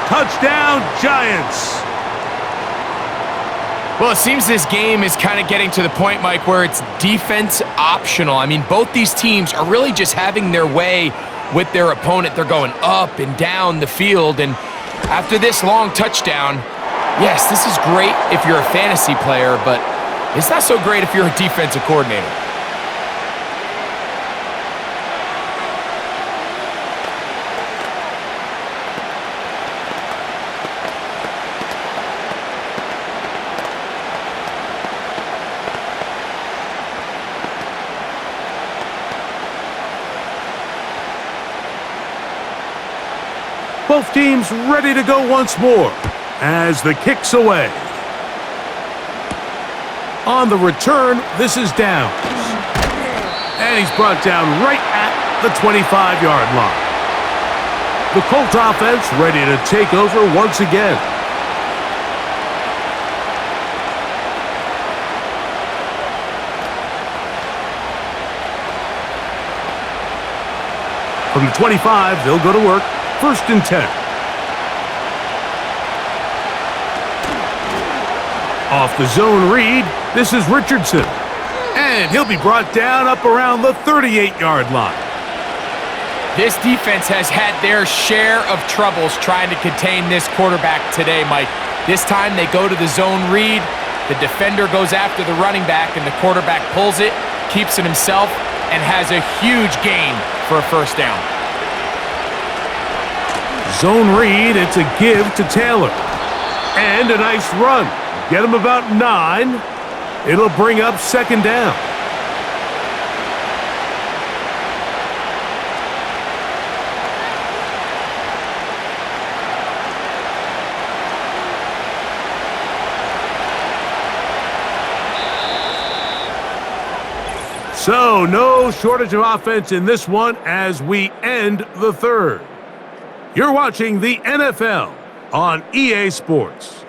Touchdown, Giants. Well, it seems this game is kind of getting to the point, Mike, where it's defense optional. I mean, both these teams are really just having their way with their opponent. They're going up and down the field, and after this long touchdown, yes, this is great if you're a fantasy player, but it's not so great if you're a defensive coordinator. Both teams ready to go once more as the kick's away. On the return, this is Downs. And he's brought down right at the 25-yard line. The Colts offense ready to take over once again. From the 25, they'll go to work. 1st and 10. Off the zone read, this is Richardson. And he'll be brought down up around the 38-yard line. This defense has had their share of troubles trying to contain this quarterback today, Mike. This time they go to the zone read, the defender goes after the running back, and the quarterback pulls it, keeps it himself, and has a huge gain for a first down. Zone read, it's a give to Taylor. And a nice run. Get him about 9. It'll bring up second down. So, no shortage of offense in this one as we end the 3rd. You're watching the NFL on EA Sports.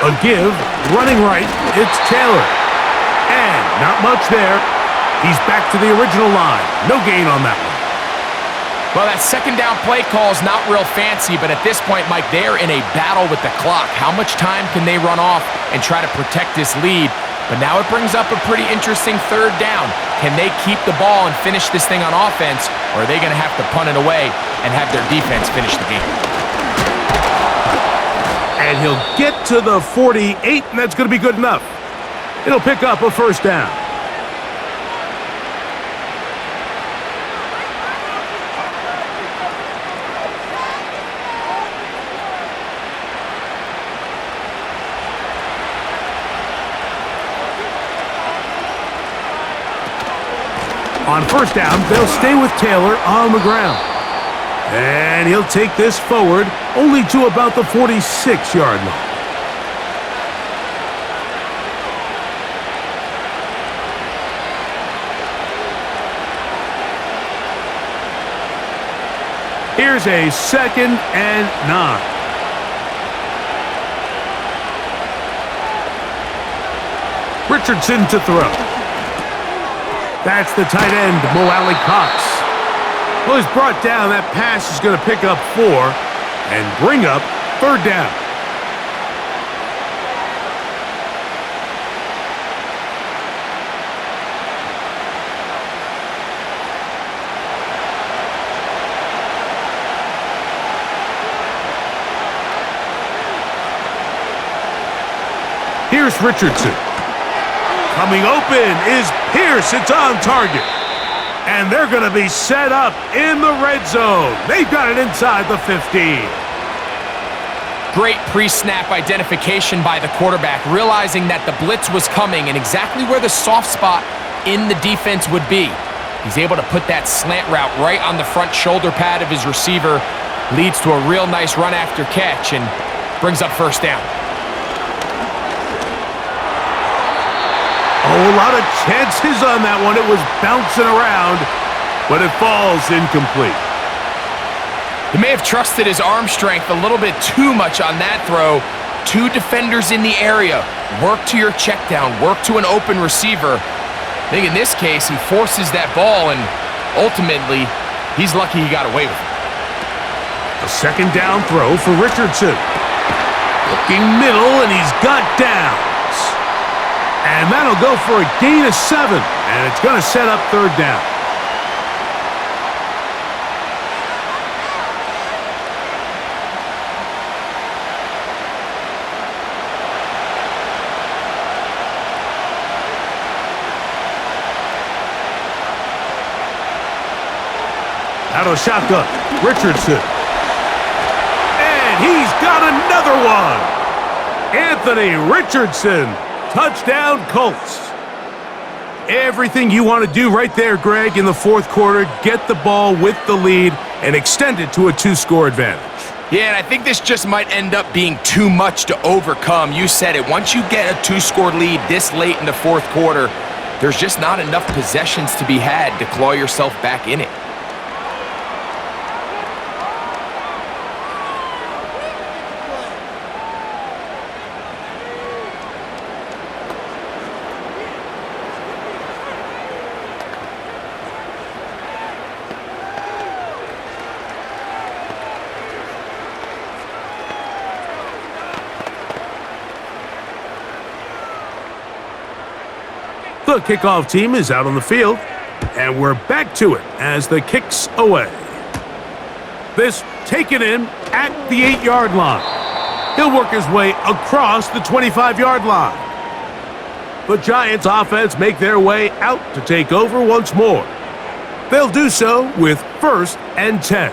A give, running right, it's Taylor. And not much there. He's back to the original line. No gain on that one. Well, that second down play call is not real fancy, but at this point, Mike, they're in a battle with the clock. How much time can they run off and try to protect this lead? But now it brings up a pretty interesting 3rd down. Can they keep the ball and finish this thing on offense, or are they going to have to punt it away and have their defense finish the game? And he'll get to the 48, and that's going to be good enough. It'll pick up a first down. On first down, they'll stay with Taylor on the ground. And he'll take this forward only to about the 46-yard line. Here's a 2nd and 9. Richardson to throw. That's the tight end, Mo Alley Cox. Well, he's brought down. That pass is going to pick up 4 and bring up 3rd down. Here's Richardson. Coming open is Pierce. It's on target. And they're going to be set up in the red zone. They've got it inside the 15. Great pre-snap identification by the quarterback, realizing that the blitz was coming and exactly where the soft spot in the defense would be. He's able to put that slant route right on the front shoulder pad of his receiver. Leads to a real nice run after catch and brings up 1st down. Oh, a lot of chances on that one. It was bouncing around, but it falls incomplete. He may have trusted his arm strength a little bit too much on that throw. 2 defenders in the area. Work to your check down. Work to an open receiver. I think in this case, he forces that ball, and ultimately, he's lucky he got away with it. A 2nd down throw for Richardson. Looking middle, and he's got downs. And that'll go for a gain of 7, and it's going to set up 3rd down. Out of the shotgun, Richardson. And he's got another one. Anthony Richardson. Touchdown, Colts. Everything you want to do right there, Greg, in the 4th quarter. Get the ball with the lead and extend it to a 2-score advantage. Yeah, and I think this just might end up being too much to overcome. You said it. Once you get a 2-score lead this late in the 4th quarter, there's just not enough possessions to be had to claw yourself back in it. The kickoff team is out on the field, and we're back to it as the kick's away. This taken in at the 8-yard line. He'll work his way across the 25-yard line. The Giants offense make their way out to take over once more. They'll do so with 1st and 10.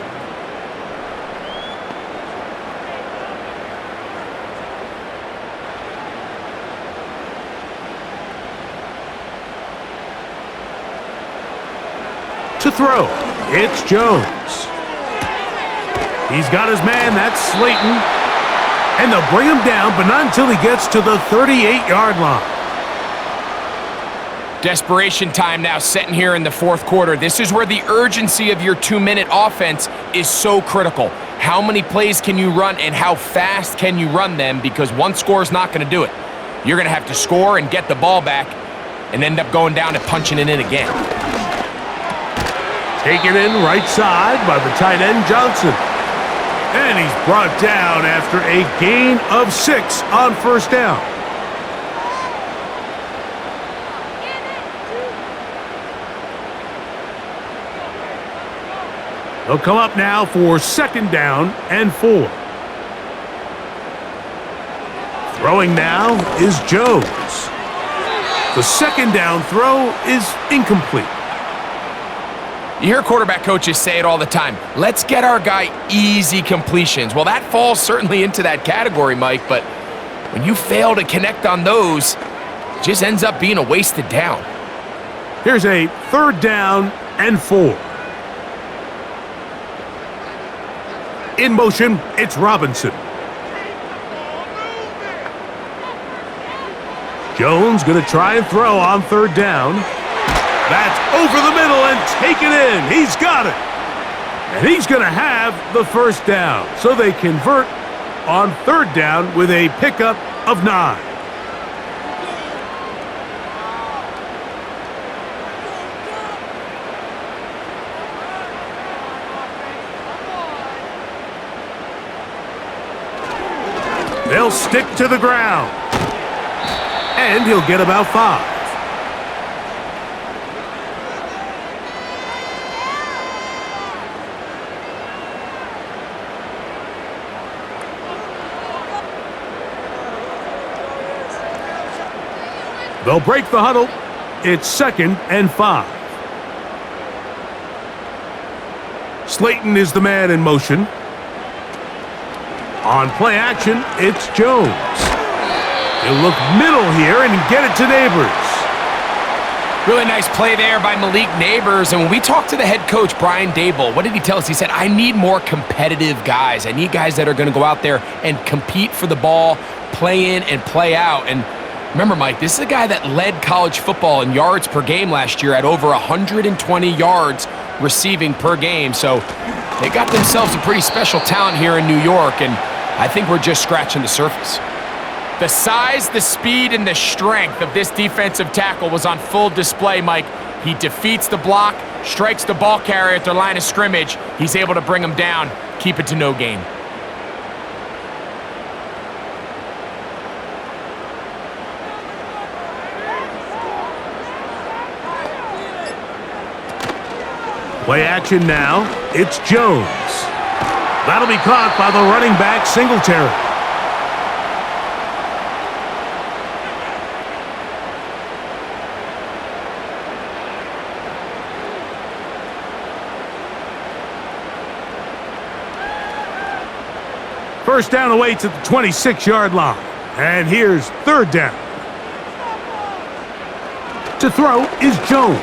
To throw, it's Jones. He's got his man, that's Slayton. And they'll bring him down, but not until he gets to the 38-yard line. Desperation time now setting here in the 4th quarter. This is where the urgency of your 2-minute offense is so critical. How many plays can you run and how fast can you run them? Because one score is not going to do it. You're going to have to score and get the ball back and end up going down and punching it in again. Taken in right side by the tight end, Johnson. And he's brought down after a gain of 6 on 1st down. They'll come up now for 2nd down and 4. Throwing now is Jones. The 2nd down throw is incomplete. You hear quarterback coaches say it all the time. Let's get our guy easy completions. Well, that falls certainly into that category, Mike, but when you fail to connect on those, it just ends up being a wasted down. Here's a 3rd down and 4. In motion, it's Robinson. Jones going to try and throw on 3rd down. That's over the middle and taken in. He's got it. And he's going to have the 1st down. So they convert on 3rd down with a pickup of 9. They'll stick to the ground. And he'll get about 5. They'll break the huddle. It's 2nd and 5. Slayton is the man in motion. On play action, it's Jones. He'll look middle here and get it to Neighbors. Really nice play there by Malik Neighbors. And when we talked to the head coach, Brian Dable, what did he tell us? He said, I need more competitive guys. I need guys that are going to go out there and compete for the ball, play in and play out. And remember, Mike, this is a guy that led college football in yards per game last year at over 120 yards receiving per game. So they got themselves a pretty special talent here in New York, and I think we're just scratching the surface. The size, the speed, and the strength of this defensive tackle was on full display, Mike. He defeats the block, strikes the ball carrier at their line of scrimmage. He's able to bring him down, keep it to no gain. Play action now. It's Jones. That'll be caught by the running back, Singletary. First down awaits at the 26-yard line. And here's 3rd down. To throw is Jones.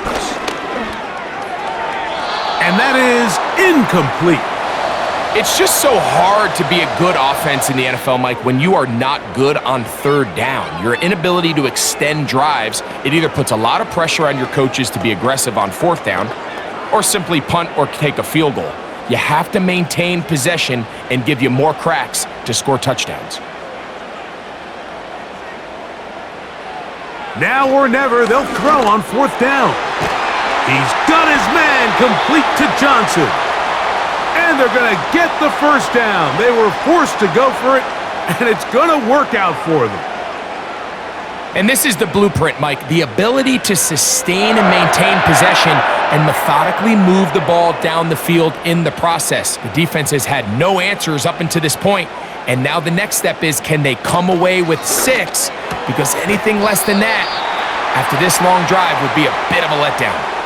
And that is incomplete. It's just so hard to be a good offense in the NFL, Mike, when you are not good on 3rd down. Your inability to extend drives, it either puts a lot of pressure on your coaches to be aggressive on 4th down or simply punt or take a field goal. You have to maintain possession and give you more cracks to score touchdowns. Now or never, they'll throw on 4th down. He's got his man complete to Johnson. And they're going to get the 1st down. They were forced to go for it, and it's going to work out for them. And this is the blueprint, Mike. The ability to sustain and maintain possession and methodically move the ball down the field in the process. The defense has had no answers up until this point, and now the next step is, can they come away with 6? Because anything less than that, after this long drive, would be a bit of a letdown.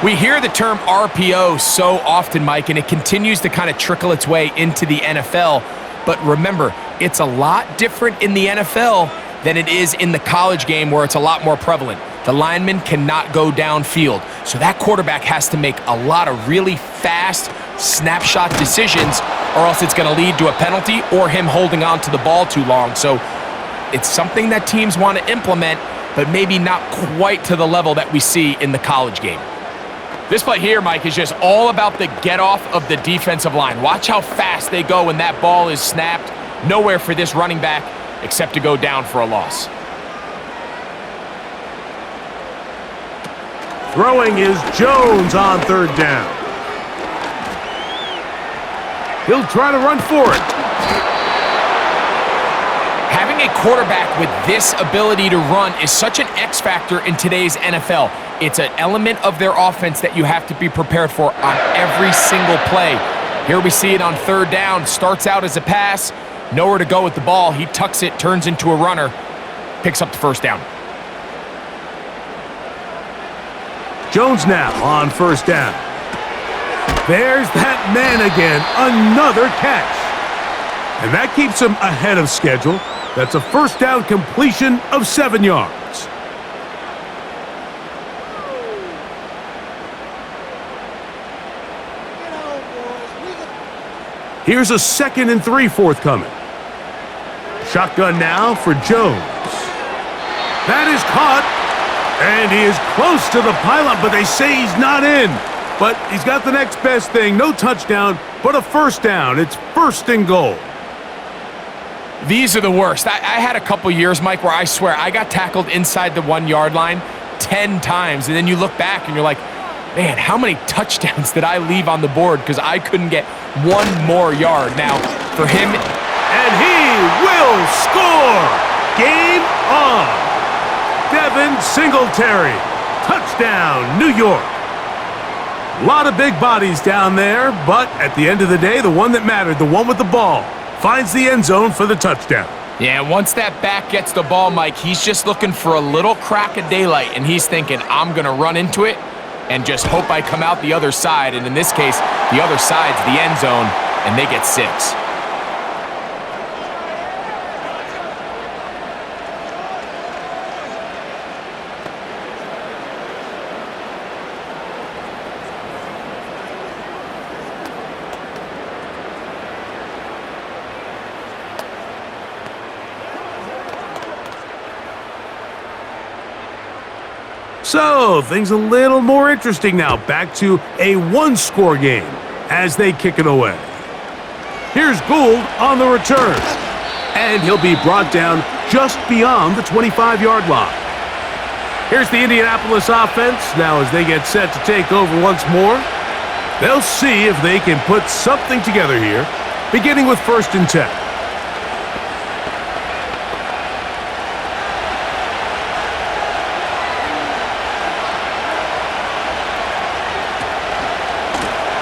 We hear the term RPO so often, Mike, and it continues to kind of trickle its way into the NFL. But remember, it's a lot different in the NFL than it is in the college game, where it's a lot more prevalent. The lineman cannot go downfield, so that quarterback has to make a lot of really fast snapshot decisions, or else it's going to lead to a penalty or him holding on to the ball too long. So it's something that teams want to implement, but maybe not quite to the level that we see in the college game. This play here, Mike, is just all about the get-off of the defensive line. Watch how fast they go when that ball is snapped. Nowhere for this running back except to go down for a loss. Throwing is Jones on 3rd down. He'll try to run for it. Having a quarterback with this ability to run is such an X factor in today's NFL. It's an element of their offense that you have to be prepared for on every single play. Here we see it on 3rd down. Starts out as a pass. Nowhere to go with the ball. He tucks it, turns into a runner, picks up the 1st down. Jones now on 1st down. There's that man again. Another catch. And that keeps him ahead of schedule. That's a 1st down completion of 7 yards. Here's a 2nd and 3 forthcoming. Shotgun now for Jones. That is caught, and he is close to the pylon, but they say he's not in. But he's got the next best thing. No touchdown, but a first down. It's 1st and goal. These are the worst. I had a couple years, Mike, where I swear I got tackled inside the 1 yard line 10 times, and then you look back and you're like, man, how many touchdowns did I leave on the board because I couldn't get 1 more yard? Now, for him, and he will score! Game on! Devin Singletary. Touchdown, New York. A lot of big bodies down there, but at the end of the day, the one that mattered, the one with the ball, finds the end zone for the touchdown. Yeah, once that back gets the ball, Mike, he's just looking for a little crack of daylight, and he's thinking, I'm going to run into it and just hope I come out the other side. And in this case, the other side's the end zone, and they get 6. So, things a little more interesting now. Back to a 1-score game as they kick it away. Here's Gould on the return. And he'll be brought down just beyond the 25-yard line. Here's the Indianapolis offense. Now as they get set to take over once more, they'll see if they can put something together here, beginning with 1st and 10.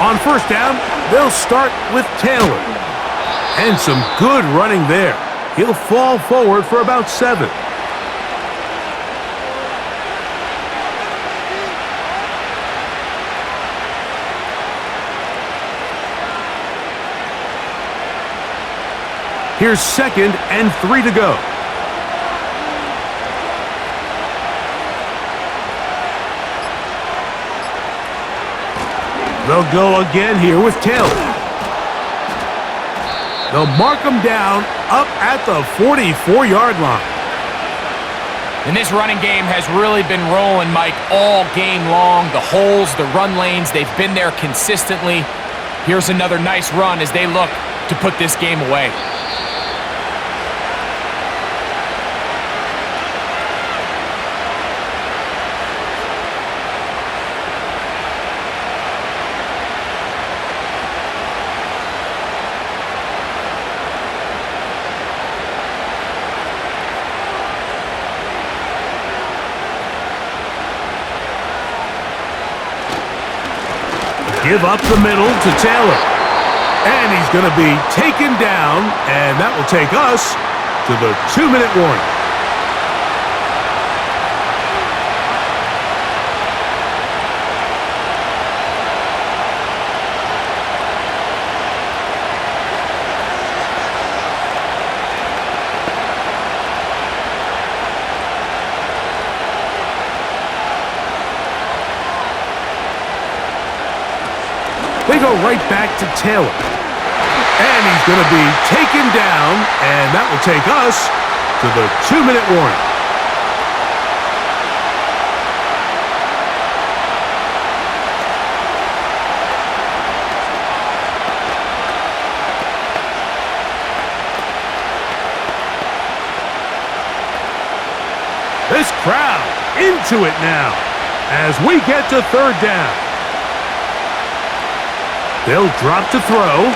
On 1st down, they'll start with Taylor. And some good running there. He'll fall forward for about 7. Here's 2nd and 3 to go. They'll go again here with Taylor. They'll mark him down up at the 44-yard line. And this running game has really been rolling, Mike, all game long. The holes, the run lanes, they've been there consistently. Here's another nice run as they look to put this game away. Give up the middle to Taylor. And he's going to be taken down, and that will take us to the 2-minute warning. They go right back to Taylor. And he's going to be taken down, and that will take us to the 2-minute warning. This crowd into it now as we get to 3rd down. They'll drop to throw.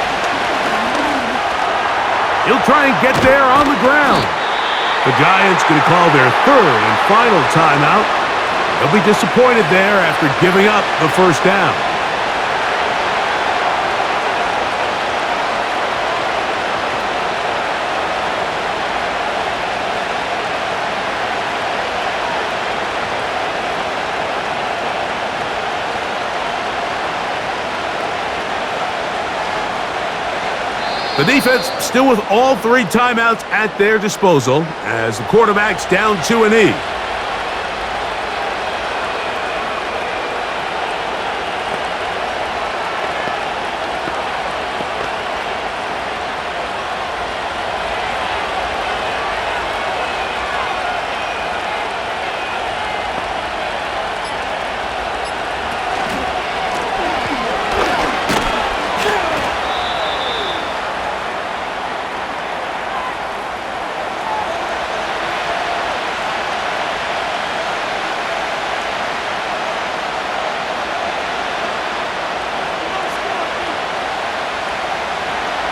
He'll try and get there on the ground. The Giants going to call their 3rd and final timeout. They'll be disappointed there after giving up the 1st down. The defense still with all 3 timeouts at their disposal as the quarterback's down to a knee.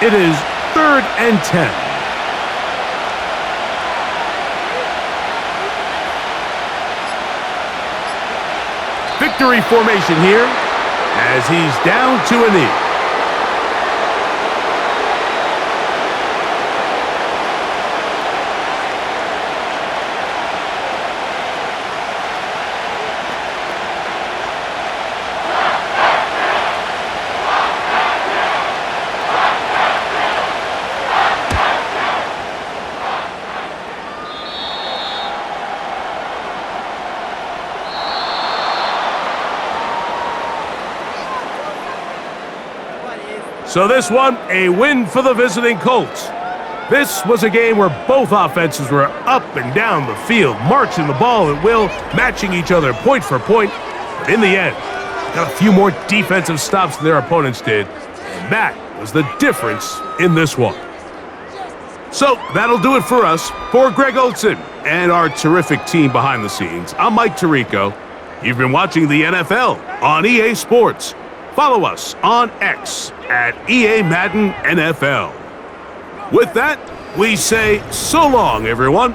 It is 3rd and 10. Victory formation here as he's down to a knee. So this one, a win for the visiting Colts. This was a game where both offenses were up and down the field, marching the ball at will, matching each other point for point. But in the end, got a few more defensive stops than their opponents did. And that was the difference in this one. So that'll do it for us. For Greg Olson and our terrific team behind the scenes, I'm Mike Tirico. You've been watching the NFL on EA Sports. Follow us on X at EA Madden NFL. With that, we say so long, everyone.